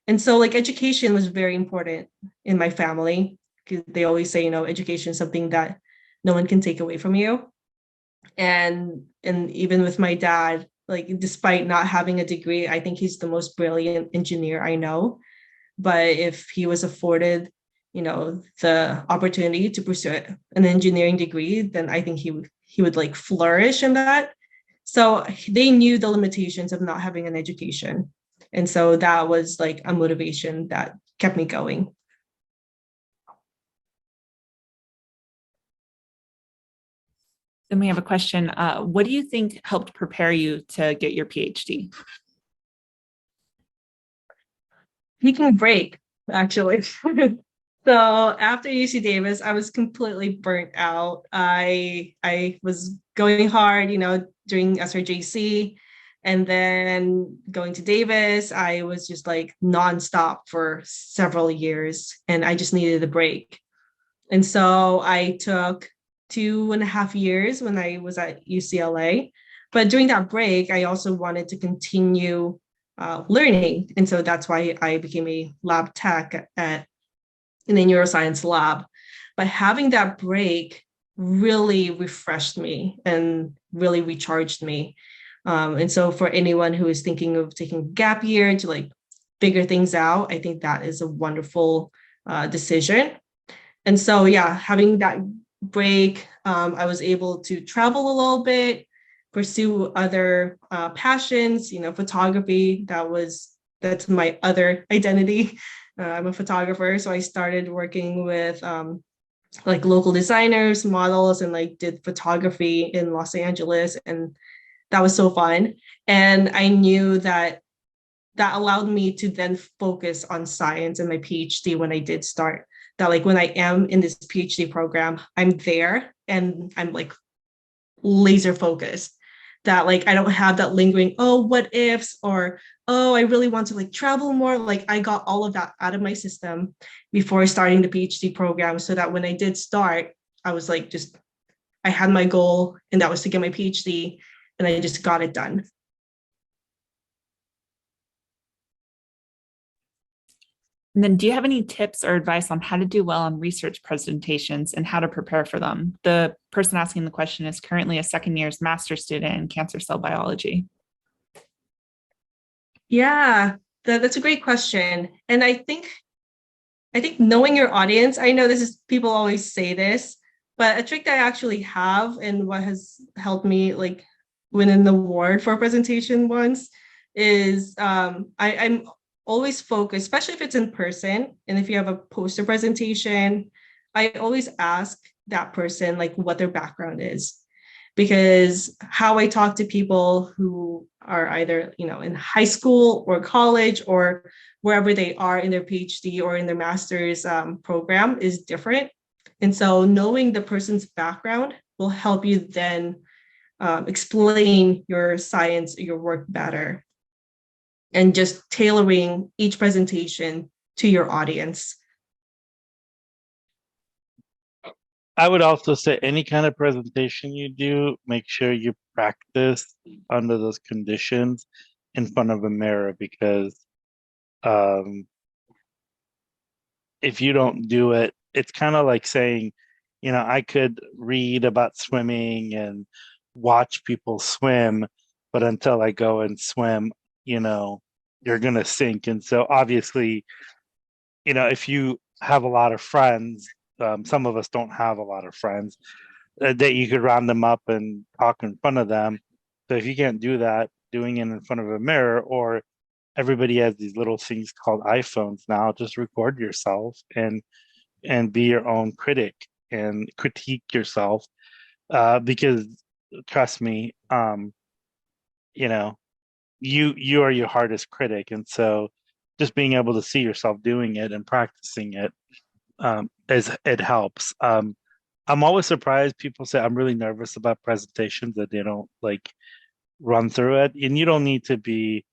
And so like education was very important in my family. They always say, you know, education is something that no one can take away from you. And even with my dad, like despite not having a degree, I think he's the most brilliant engineer I know. But if he was afforded, you know, the opportunity to pursue an engineering degree, then I think he would like flourish in that. So they knew the limitations of not having an education. And so that was like a motivation that kept me going. Then we have a question. What do you think helped prepare you to get your PhD? Taking a break, actually. So after UC Davis, I was completely burnt out. I was going hard, you know, during SRJC, and then going to Davis. I was just like nonstop for several years, and I just needed a break. And so I took 2.5 years when I was at UCLA. But during that break, I also wanted to continue learning. And so that's why I became a lab tech in a neuroscience lab. But having that break really refreshed me and really recharged me. And so for anyone who is thinking of taking a gap year to like figure things out, I think that is a wonderful decision. And so, yeah, having that break, I was able to travel a little bit, pursue other passions, you know, photography. That's my other identity. I'm a photographer. So I started working with like local designers, models, and like did photography in Los Angeles. And that was so fun. And I knew that allowed me to then focus on science and my PhD when I did start. That like when I am in this PhD program, I'm there and I'm like laser focused. That like I don't have that lingering, oh, what ifs, or oh, I really want to like travel more. Like I got all of that out of my system before starting the PhD program, so that when I did start, I was like I had my goal, and that was to get my PhD, and I just got it done. And then do you have any tips or advice on how to do well on research presentations and how to prepare for them? The person asking the question is currently a second year's master's student in cancer cell biology. Yeah, that's a great question. And I think knowing your audience, I know people always say this, but a trick that I actually have and what has helped me like win an award for a presentation once is I'm always focus, especially if it's in person. And if you have a poster presentation, I always ask that person like what their background is, because how I talk to people who are either, you know, in high school or college or wherever they are in their PhD or in their master's program is different. And so knowing the person's background will help you then explain your science, your work better, and just tailoring each presentation to your audience. I would also say any kind of presentation you do, make sure you practice under those conditions in front of a mirror, because if you don't do it, it's kind of like saying, you know, I could read about swimming and watch people swim, but until I go and swim, you know, you're going to sink. And so obviously, you know, if you have a lot of friends, some of us don't have a lot of friends, that you could round them up and talk in front of them. So if you can't do that, doing it in front of a mirror, or everybody has these little things called iPhones now, just record yourself and be your own critic and critique yourself, because trust me, you know, you are your hardest critic. And so just being able to see yourself doing it and practicing it is it helps. I'm always surprised people say I'm really nervous about presentations, that they don't like run through it. And you don't need to be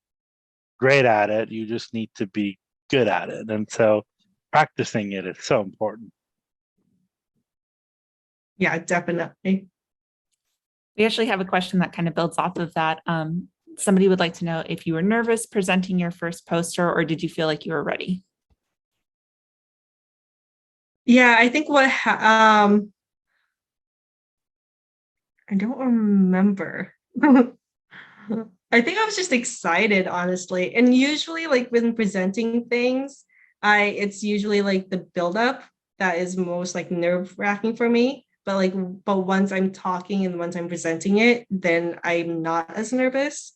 great at it. You just need to be good at it. And so practicing it is so important. Yeah, definitely. We actually have a question that kind of builds off of that. Somebody would like to know if you were nervous presenting your first poster, or did you feel like you were ready? Yeah, I think I don't remember. I think I was just excited, honestly. And usually, like when presenting things, it's usually like the buildup that is most like nerve-wracking for me. But once I'm talking and once I'm presenting it, then I'm not as nervous.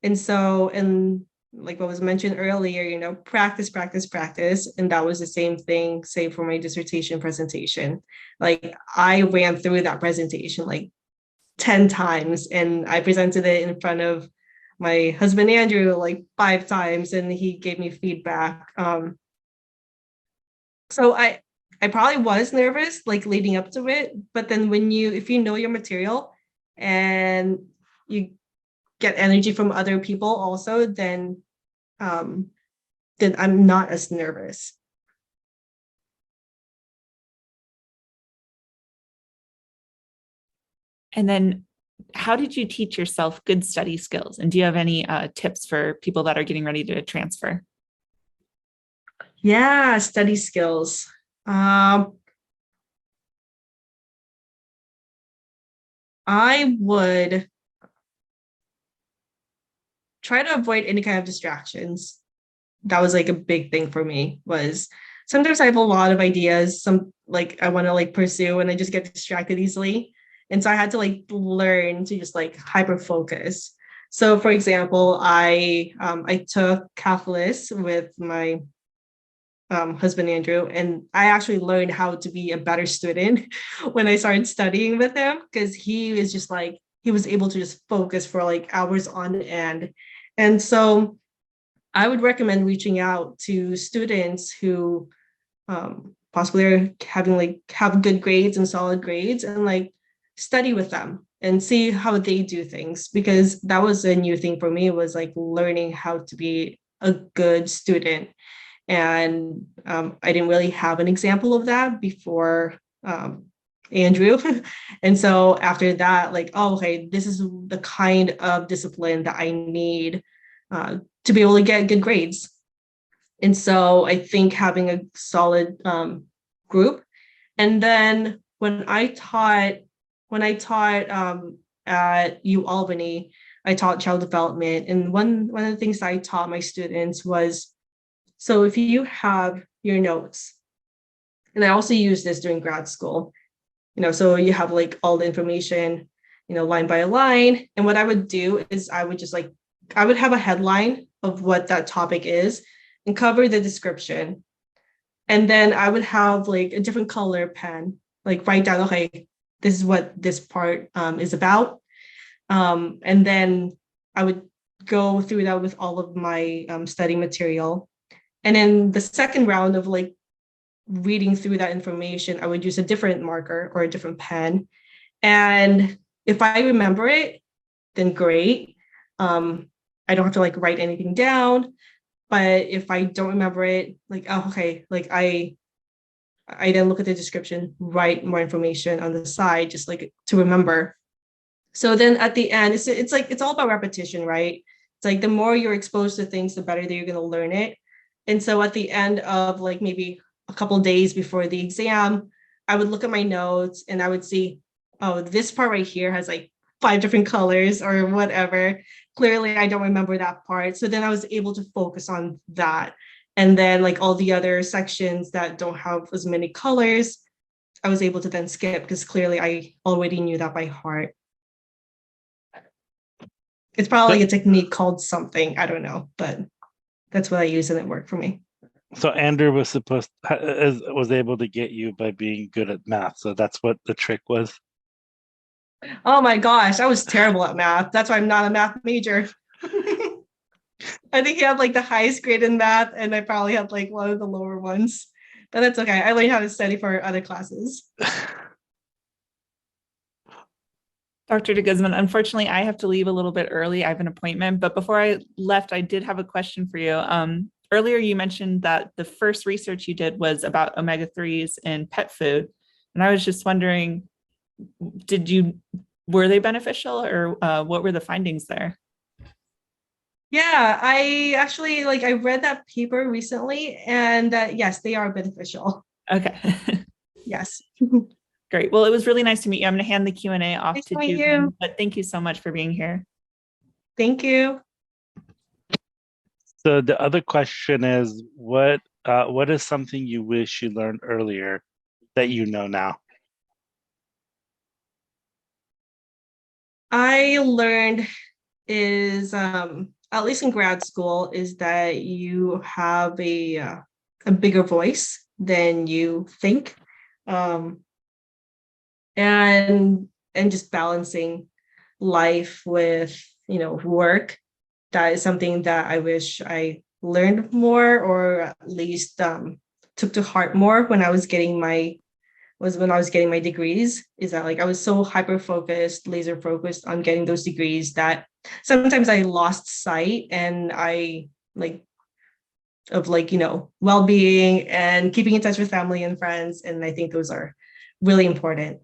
And like what was mentioned earlier, practice, practice, practice. And that was the same thing, say for my dissertation presentation. Like I ran through that presentation like 10 times, and I presented it in front of my husband, Andrew, like 5 times, and he gave me feedback. So I probably was nervous, like leading up to it. But then if you know your material and you get energy from other people also, then I'm not as nervous. And then how did you teach yourself good study skills? And do you have any tips for people that are getting ready to transfer? Yeah, study skills. I would try to avoid any kind of distractions. That was like a big thing for me. Was sometimes I have a lot of ideas, some like I want to like pursue, and I just get distracted easily. And so I had to like learn to just like hyper focus. So for example, I took calculus with my husband Andrew, and I actually learned how to be a better student when I started studying with him, because he is just like he was able to just focus for like hours on end. And so I would recommend reaching out to students who possibly are have good grades and solid grades, and like study with them and see how they do things, because that was a new thing for me, was like learning how to be a good student. And I didn't really have an example of that before Andrew. And so after that, like, oh, okay, this is the kind of discipline that I need to be able to get good grades. And so I think having a solid group. And then when I taught at UAlbany, I taught child development. And one of the things that I taught my students was, so if you have your notes, and I also use this during grad school, so you have like all the information, line by line. And what I would do is I would have a headline of what that topic is and cover the description. And then I would have like a different color pen, like write down, okay, this is what this part is about. And then I would go through that with all of my study material. And in the second round of like reading through that information, I would use a different marker or a different pen. And if I remember it, then great. I don't have to like write anything down. But if I don't remember it, like, oh, okay, like I then look at the description, write more information on the side, just like to remember. So then at the end, it's like, it's all about repetition, right? It's like the more you're exposed to things, the better that you're going to learn it. And so at the end of like maybe a couple of days before the exam, I would look at my notes and I would see, oh, this part right here has like 5 different colors or whatever. Clearly, I don't remember that part. So then I was able to focus on that. And then like all the other sections that don't have as many colors, I was able to then skip, because clearly I already knew that by heart. It's probably a technique called something, I don't know, but that's what I use and it worked for me. So Andrew was able to get you by being good at math. So that's what the trick was. Oh my gosh, I was terrible at math. That's why I'm not a math major. I think he had like the highest grade in math, and I probably had like one of the lower ones. But that's okay. I learned how to study for other classes. Dr. de Guzman, unfortunately, I have to leave a little bit early. I have an appointment, but before I left, I did have a question for you. Earlier, you mentioned that the first research you did was about omega-3s in pet food. And I was just wondering, were they beneficial, or what were the findings there? Yeah, I actually I read that paper recently, and yes, they are beneficial. Okay. Yes. Great. Well, it was really nice to meet you. I'm going to hand the Q&A off Nice to to meet Guzman, you. but thank you so much for being here. Thank you. So the other question is, what is something you wish you learned earlier that you know now? I learned is at least in grad school is that you have a bigger voice than you think, and just balancing life with work. That is something that I wish I learned more, or at least took to heart more when I was getting my degrees. Is that I was so hyper focused, laser focused on getting those degrees that sometimes I lost sight and of well-being and keeping in touch with family and friends. And I think those are really important.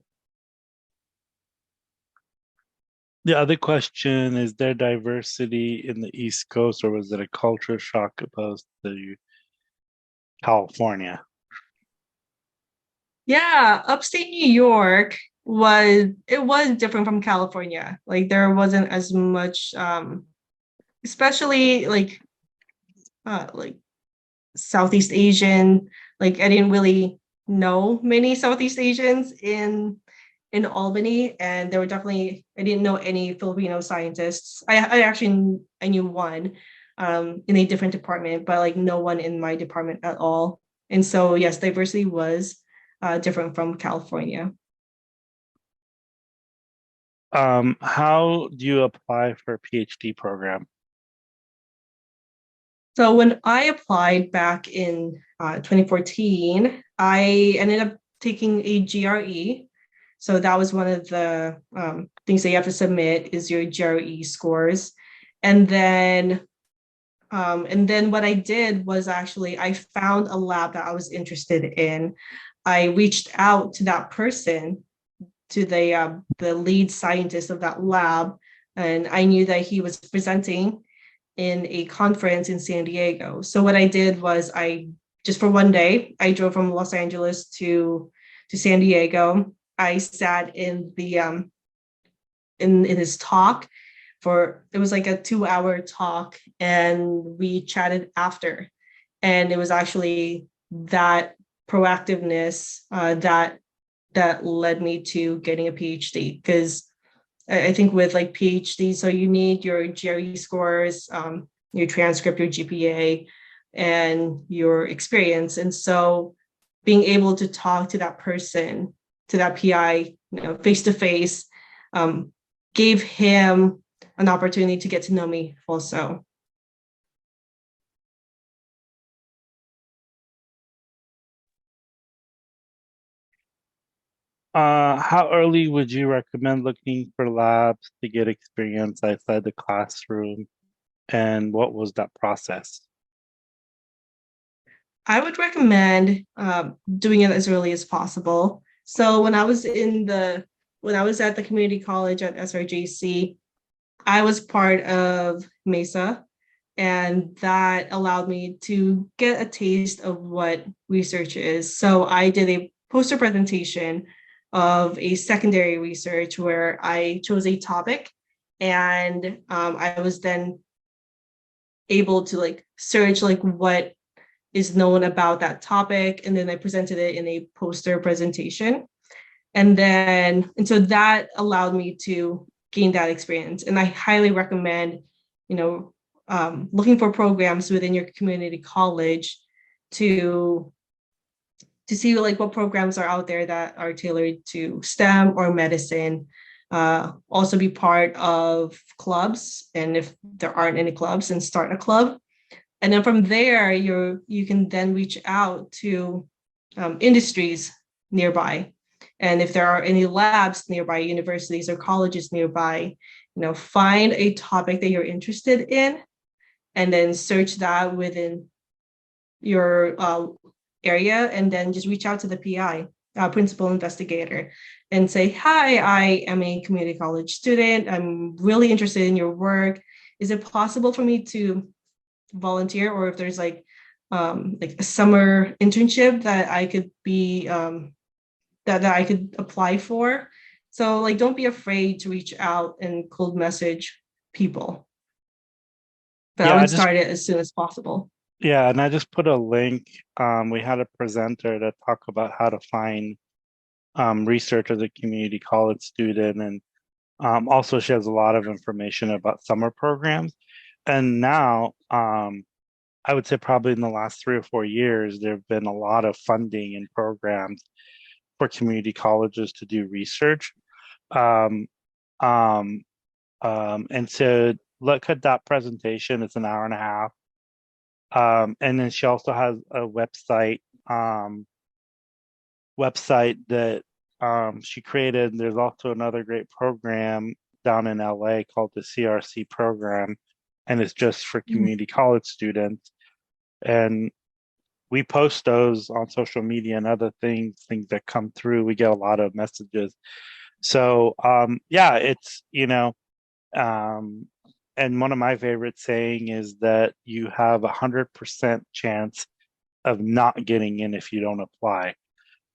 The other question is, there diversity in the East Coast, or was it a culture shock opposed to California? Yeah, upstate New York was different from California. There wasn't as much, especially Southeast Asian. I didn't really know many Southeast Asians in Albany, and there were definitely, I didn't know any Filipino scientists. I knew one in a different department, but no one in my department at all. And so yes, diversity was different from California. How do you apply for a PhD program? So when I applied back in 2014, I ended up taking a GRE. So that was one of the things that you have to submit is your GRE scores. And then what I did was actually I found a lab that I was interested in. I reached out to that person, to the lead scientist of that lab, and I knew that he was presenting in a conference in San Diego. So what I did was I just for one day, I drove from Los Angeles to San Diego. I sat in the in his talk for, it was like a 2-hour talk, and we chatted after. And it was actually that proactiveness that led me to getting a PhD, because I think with PhD, so you need your GRE scores, your transcript, your GPA, and your experience. And so being able to talk to that person, to that PI, face to face, gave him an opportunity to get to know me also. How early would you recommend looking for labs to get experience outside the classroom, and what was that process? I would recommend doing it as early as possible. So when I was at the community college at SRJC, I was part of MESA, and that allowed me to get a taste of what research is. So I did a poster presentation of a secondary research where I chose a topic, and I was then able to search what is known about that topic, and then I presented it in a poster presentation. And so that allowed me to gain that experience. And I highly recommend, looking for programs within your community college to see what programs are out there that are tailored to STEM or medicine. Also be part of clubs, and if there aren't any clubs, then start a club. And then from there, you can then reach out to industries nearby. And if there are any labs nearby, universities or colleges nearby, find a topic that you're interested in and then search that within your area, and then just reach out to the PI, principal investigator, and say, hi, I am a community college student. I'm really interested in your work. Is it possible for me to volunteer, or if there's like a summer internship that I could be that I could apply for? So like, don't be afraid to reach out and cold message people. But I would start it as soon as possible. Yeah, and I just put a link. We had a presenter to talk about how to find research as a community college student, and also she has a lot of information about summer programs. And now, I would say probably in the last 3 or 4 years, there have been a lot of funding and programs for community colleges to do research. And so look at that presentation. It's an hour and a half. And then she also has a website that she created. There's also another great program down in LA called the CRC program, and it's just for community college students. And we post those on social media and other things that come through. We get a lot of messages. So yeah, it's, and one of my favorite saying is that you have 100% chance of not getting in if you don't apply.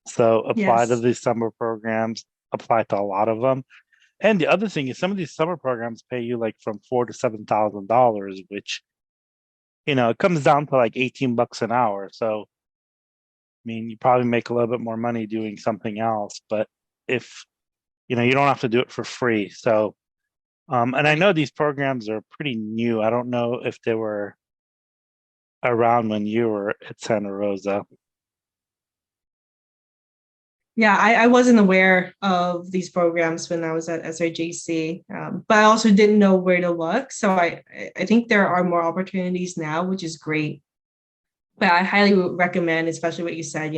So apply to these summer programs, apply to a lot of them. And the other thing is some of these summer programs pay you like from $4,000 to $7,000, which, it comes down to like $18 an hour. So, I mean, you probably make a little bit more money doing something else, but if, you don't have to do it for free. So, and I know these programs are pretty new. I don't know if they were around when you were at Santa Rosa. Yeah, I wasn't aware of these programs when I was at SRJC, but I also didn't know where to look. So I think there are more opportunities now, which is great. But I highly recommend, especially what you said,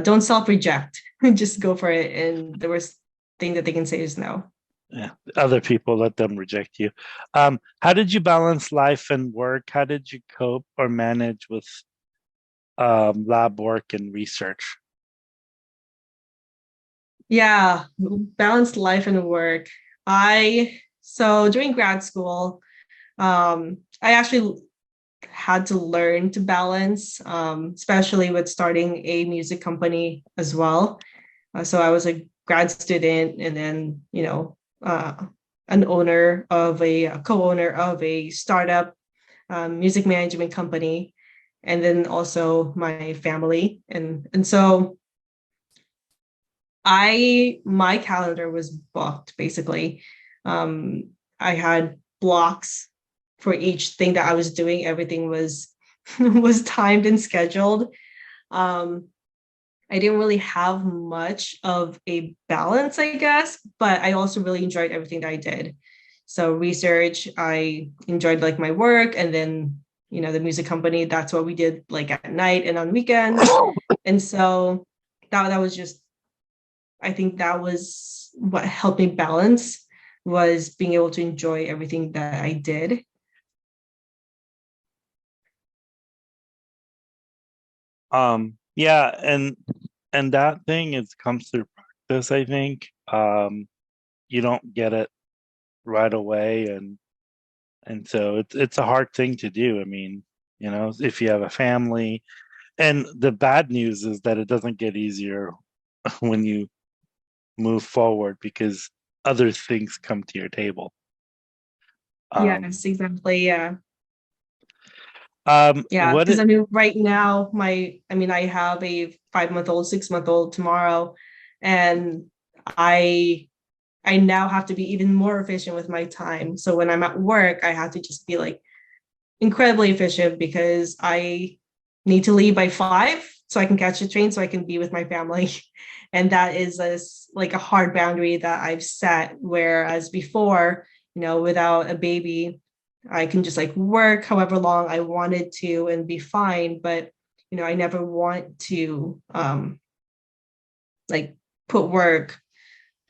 don't self-reject. Just go for it. And the worst thing that they can say is no. Yeah, other people, let them reject you. How did you balance life and work? How did you cope or manage with lab work and research? Yeah, balanced life and work. So during grad school, I actually had to learn to balance, especially with starting a music company as well. So I was a grad student, and then, an owner of a co-owner of a startup music management company, and then also my family. And so my calendar was booked basically. I had blocks for each thing that I was doing. Everything was timed and scheduled. I didn't really have much of a balance, I guess, but I also really enjoyed everything that I did. So research, I enjoyed like my work, and then, the music company, that's what we did like at night and on weekends. And so that was just, I think that was what helped me balance, was being able to enjoy everything that I did. Yeah, and that thing comes through practice, I think. You don't get it right away, and so it's a hard thing to do. I mean, if you have a family, and the bad news is that it doesn't get easier when you move forward because other things come to your table. Yes, exactly. Yeah. Yeah, because right now, I have a 5-month-old, 6-month-old tomorrow, and I now have to be even more efficient with my time. So when I'm at work, I have to just be like incredibly efficient, because I need to leave by 5 so I can catch the train so I can be with my family. And that is a hard boundary that I've set, whereas before, without a baby, I can just like work however long I wanted to and be fine. But, I never want to like put work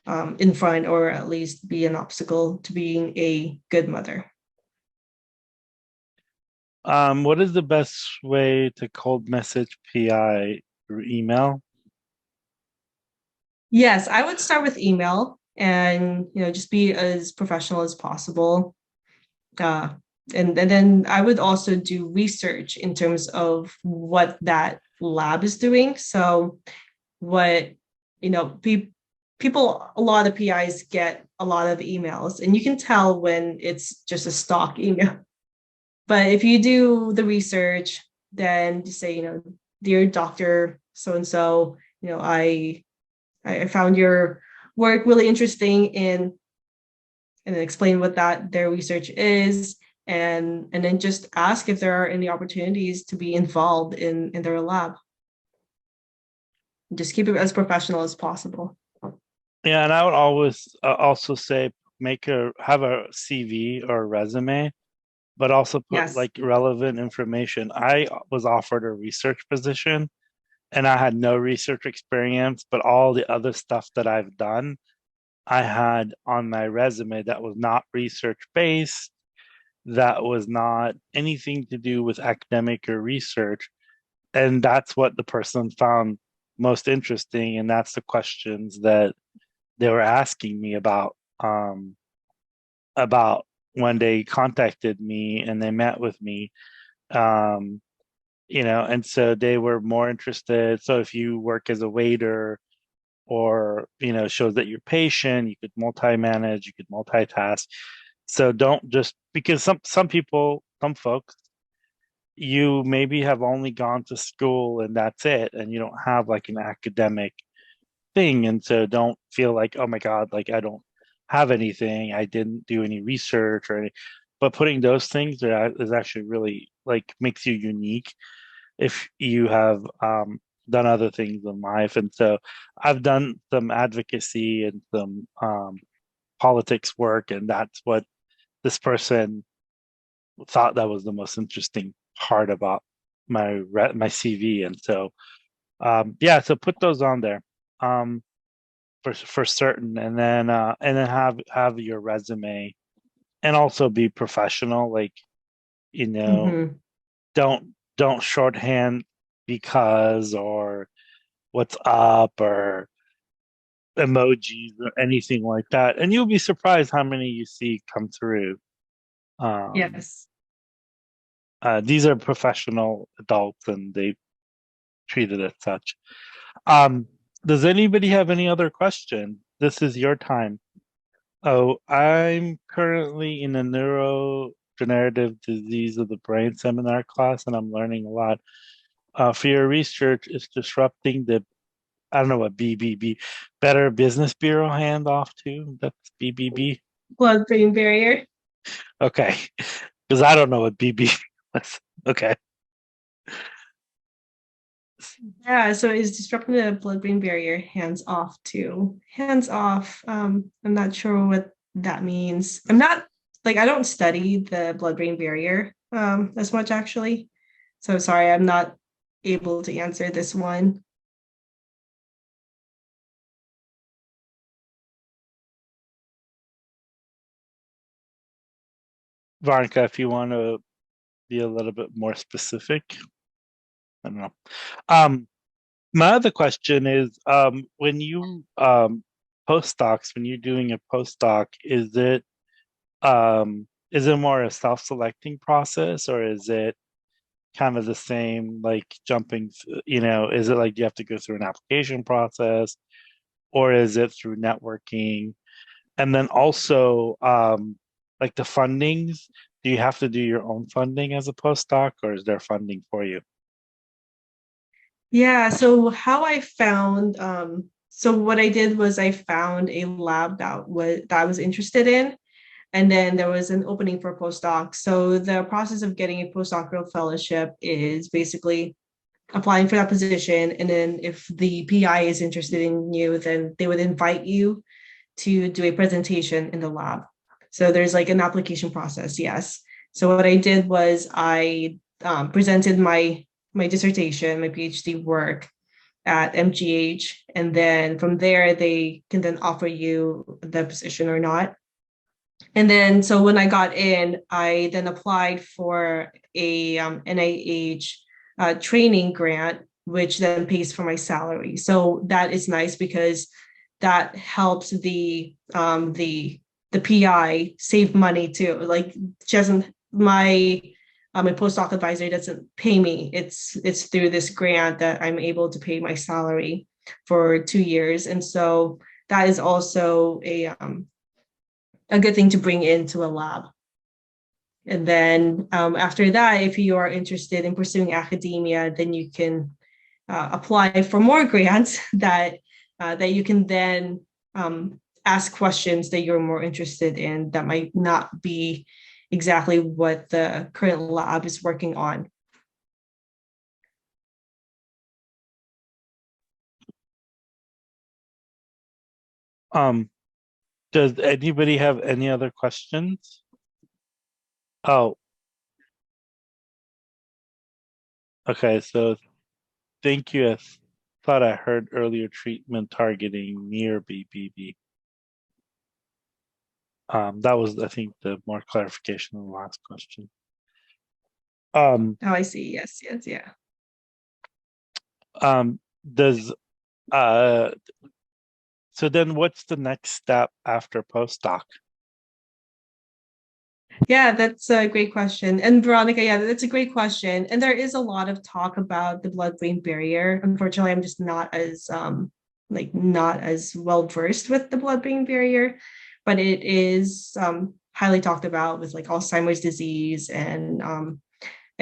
in front, or at least be an obstacle to being a good mother. What is the best way to cold message PI through email? Yes, I would start with email, and just be as professional as possible. And then I would also do research in terms of what that lab is doing. So what, people, a lot of PIs get a lot of emails, and you can tell when it's just a stock email. But if you do the research, then just say, dear Dr. So-and-so, I found your work really interesting and then explain what their research is, and then just ask if there are any opportunities to be involved in their lab. Just keep it as professional as possible. Yeah, and I would always also say have a CV or a resume, but also put Yes. like relevant information. I was offered a research position and I had no research experience, but all the other stuff that I've done, I had on my resume that was not research based, that was not anything to do with academic or research. And that's what the person found most interesting. And that's the questions that they were asking me about when they contacted me and they met with me. And so they were more interested. So if you work as a waiter, or shows that you're patient, you could multi-manage, you could multitask. So don't just, because some people, some folks, you maybe have only gone to school and that's it, and you don't have like an academic thing, and so don't feel like, oh my God, like I don't have anything, I didn't do any research or any. But putting those things there is actually really like makes you unique if you have done other things in life. And so I've done some advocacy and some politics work, and that's what this person thought that was the most interesting part about my CV. And so so put those on there for certain, and then have your resume, and also be professional, like Mhm. don't shorthand because, or what's up, or emojis or anything like that. And you'll be surprised how many you see come through. Yes. These are professional adults and they treat it as such. Does anybody have any other question? This is your time. Oh, I'm currently in a neurodegenerative disease of the brain seminar class, and I'm learning a lot. For your research, is disrupting the, I don't know what BBB, Better Business Bureau handoff to? That's BBB. Blood-brain barrier. Okay, because I don't know what BBB was. Okay. Yeah, so is disrupting the blood-brain barrier hands off too? Hands off. I'm not sure what that means. I don't study the blood-brain barrier as much actually. So sorry, I'm not able to answer this one. Veronica, if you want to be a little bit more specific, I don't know. My other question is, when you postdocs, when you're doing a postdoc, is it more a self-selecting process, or is it kind of the same, like jumping, is it like you have to go through an application process, or is it through networking? And then also, like the fundings, do you have to do your own funding as a postdoc, or is there funding for you? Yeah, so how I found, so what I did was I found a lab that I was interested in, and then there was an opening for postdoc. So the process of getting a postdoctoral fellowship is basically applying for that position, and then if the PI is interested in you, then they would invite you to do a presentation in the lab. So there's like an application process, yes. So what I did was I presented my my dissertation, my PhD work at MGH, and then from there they can then offer you the position or not. And then so when I got in, I then applied for a NIH training grant, which then pays for my salary. So that is nice because that helps the PI save money too. Like, she doesn't, my postdoc advisor doesn't pay me. It's through this grant that I'm able to pay my salary for 2 years, and so that is also a good thing to bring into a lab. And then after that, if you are interested in pursuing academia, then you can apply for more grants that you can then ask questions that you're more interested in that might not be exactly what the current lab is working on. Does anybody have any other questions? Oh, okay. So thank you. I thought I heard earlier treatment targeting near BBB. That was, I think, the more clarification on the last question. Oh, I see. Yes, yeah. Does so then what's the next step after postdoc? Yeah, that's a great question. And Veronica, yeah, that's a great question. And there is a lot of talk about the blood-brain barrier. Unfortunately, I'm just not as not as well versed with the blood-brain barrier, but it is highly talked about with like Alzheimer's disease and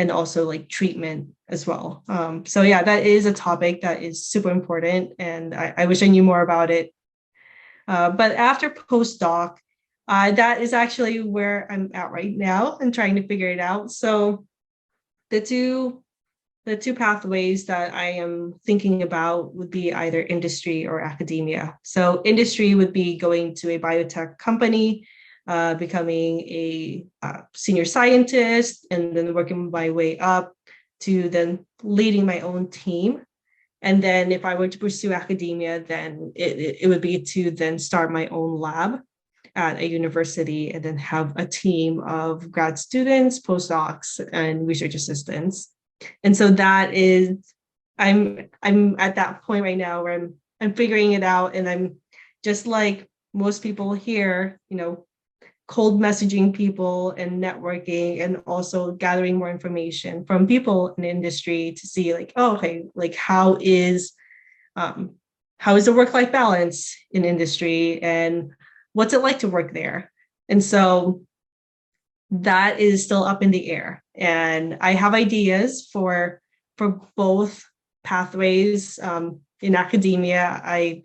also like treatment as well. So yeah, that is a topic that is super important, and I wish I knew more about it. But after postdoc, that is actually where I'm at right now and trying to figure it out. So the two pathways that I am thinking about would be either industry or academia. So industry would be going to a biotech company, becoming a senior scientist, and then working my way up to then leading my own team. And then if I were to pursue academia, then it would be to then start my own lab at a university and then have a team of grad students, postdocs, and research assistants. And so that is, I'm at that point right now where I'm figuring it out, and I'm just like most people here, cold messaging people and networking, and also gathering more information from people in the industry to see like, oh, okay, like how is the work-life balance in industry, and what's it like to work there? And so that is still up in the air. And I have ideas for both pathways. In academia, I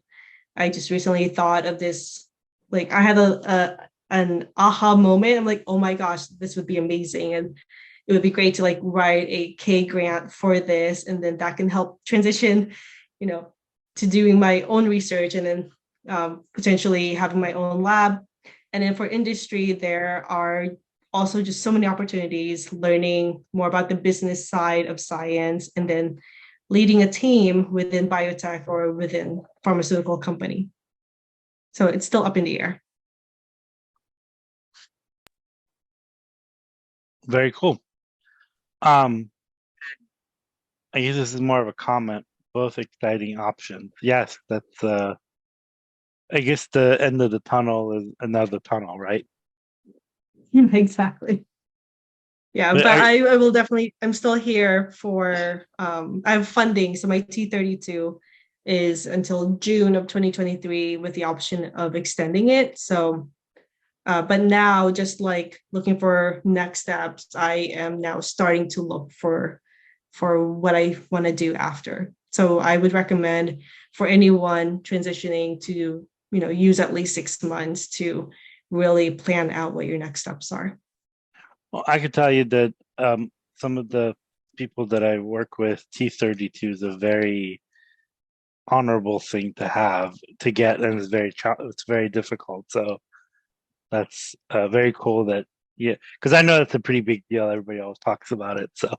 just recently thought of this, like I had an aha moment. I'm like, oh my gosh, this would be amazing. And it would be great to like write a K grant for this. And then that can help transition, to doing my own research and then potentially having my own lab. And then for industry, there are also just so many opportunities, learning more about the business side of science, and then leading a team within biotech or within pharmaceutical company. So it's still up in the air. Very cool. I guess this is more of a comment. Both exciting options. Yes, that's I guess the end of the tunnel is another tunnel, right? Exactly. Yeah, but I will definitely, I'm still here for, I have funding. So my T32 is until June of 2023 with the option of extending it. So, but now just like looking for next steps, I am now starting to look for what I want to do after. So I would recommend for anyone transitioning to, use at least 6 months to really plan out what your next steps are. Well, I could tell you that some of the people that I work with, T32 is a very honorable thing to have to get, and it's very difficult. So that's very cool that, yeah, because I know that's a pretty big deal. Everybody always talks about it. So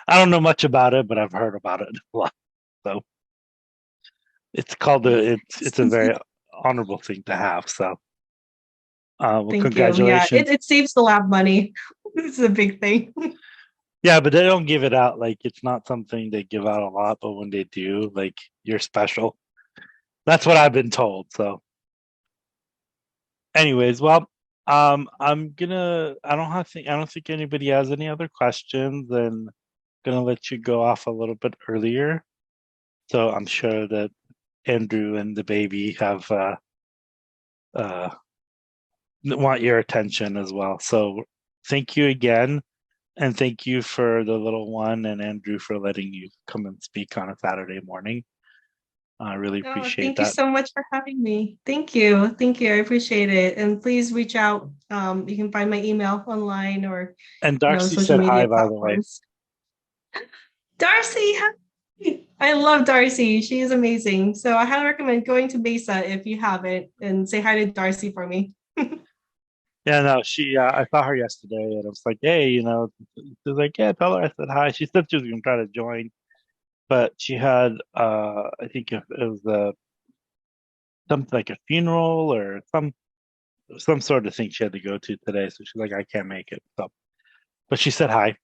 I don't know much about it, but I've heard about it a lot. So it's called it's a very honorable thing to have. So well, Thank you. Yeah, congratulations. it saves the lab money. This is a big thing. Yeah, but they don't give it out. Like it's not something they give out a lot, but when they do, like you're special. That's what I've been told. So anyways, well, I don't think anybody has any other questions, and gonna let you go off a little bit earlier. So I'm sure that Andrew and the baby have want your attention as well. So thank you again, and thank you for the little one and Andrew for letting you come and speak on a Saturday morning. I really Oh, appreciate thank you that. so much for having me. Thank you. Thank you. I appreciate it. And please reach out. You can find my email online or And Darcy social said media hi, by the way. platforms. Darcy, hi. I love Darcy. She is amazing. So I highly recommend going to Mesa if you haven't and say hi to Darcy for me. Yeah, no, she. I saw her yesterday, and I was like, "Hey, you know," she was like, "Yeah, tell her I said hi." She said she was gonna try to join, but she had, I think it was something like a funeral or some sort of thing she had to go to today. So she's like, "I can't make it." So, but she said hi.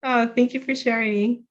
Oh, thank you for sharing.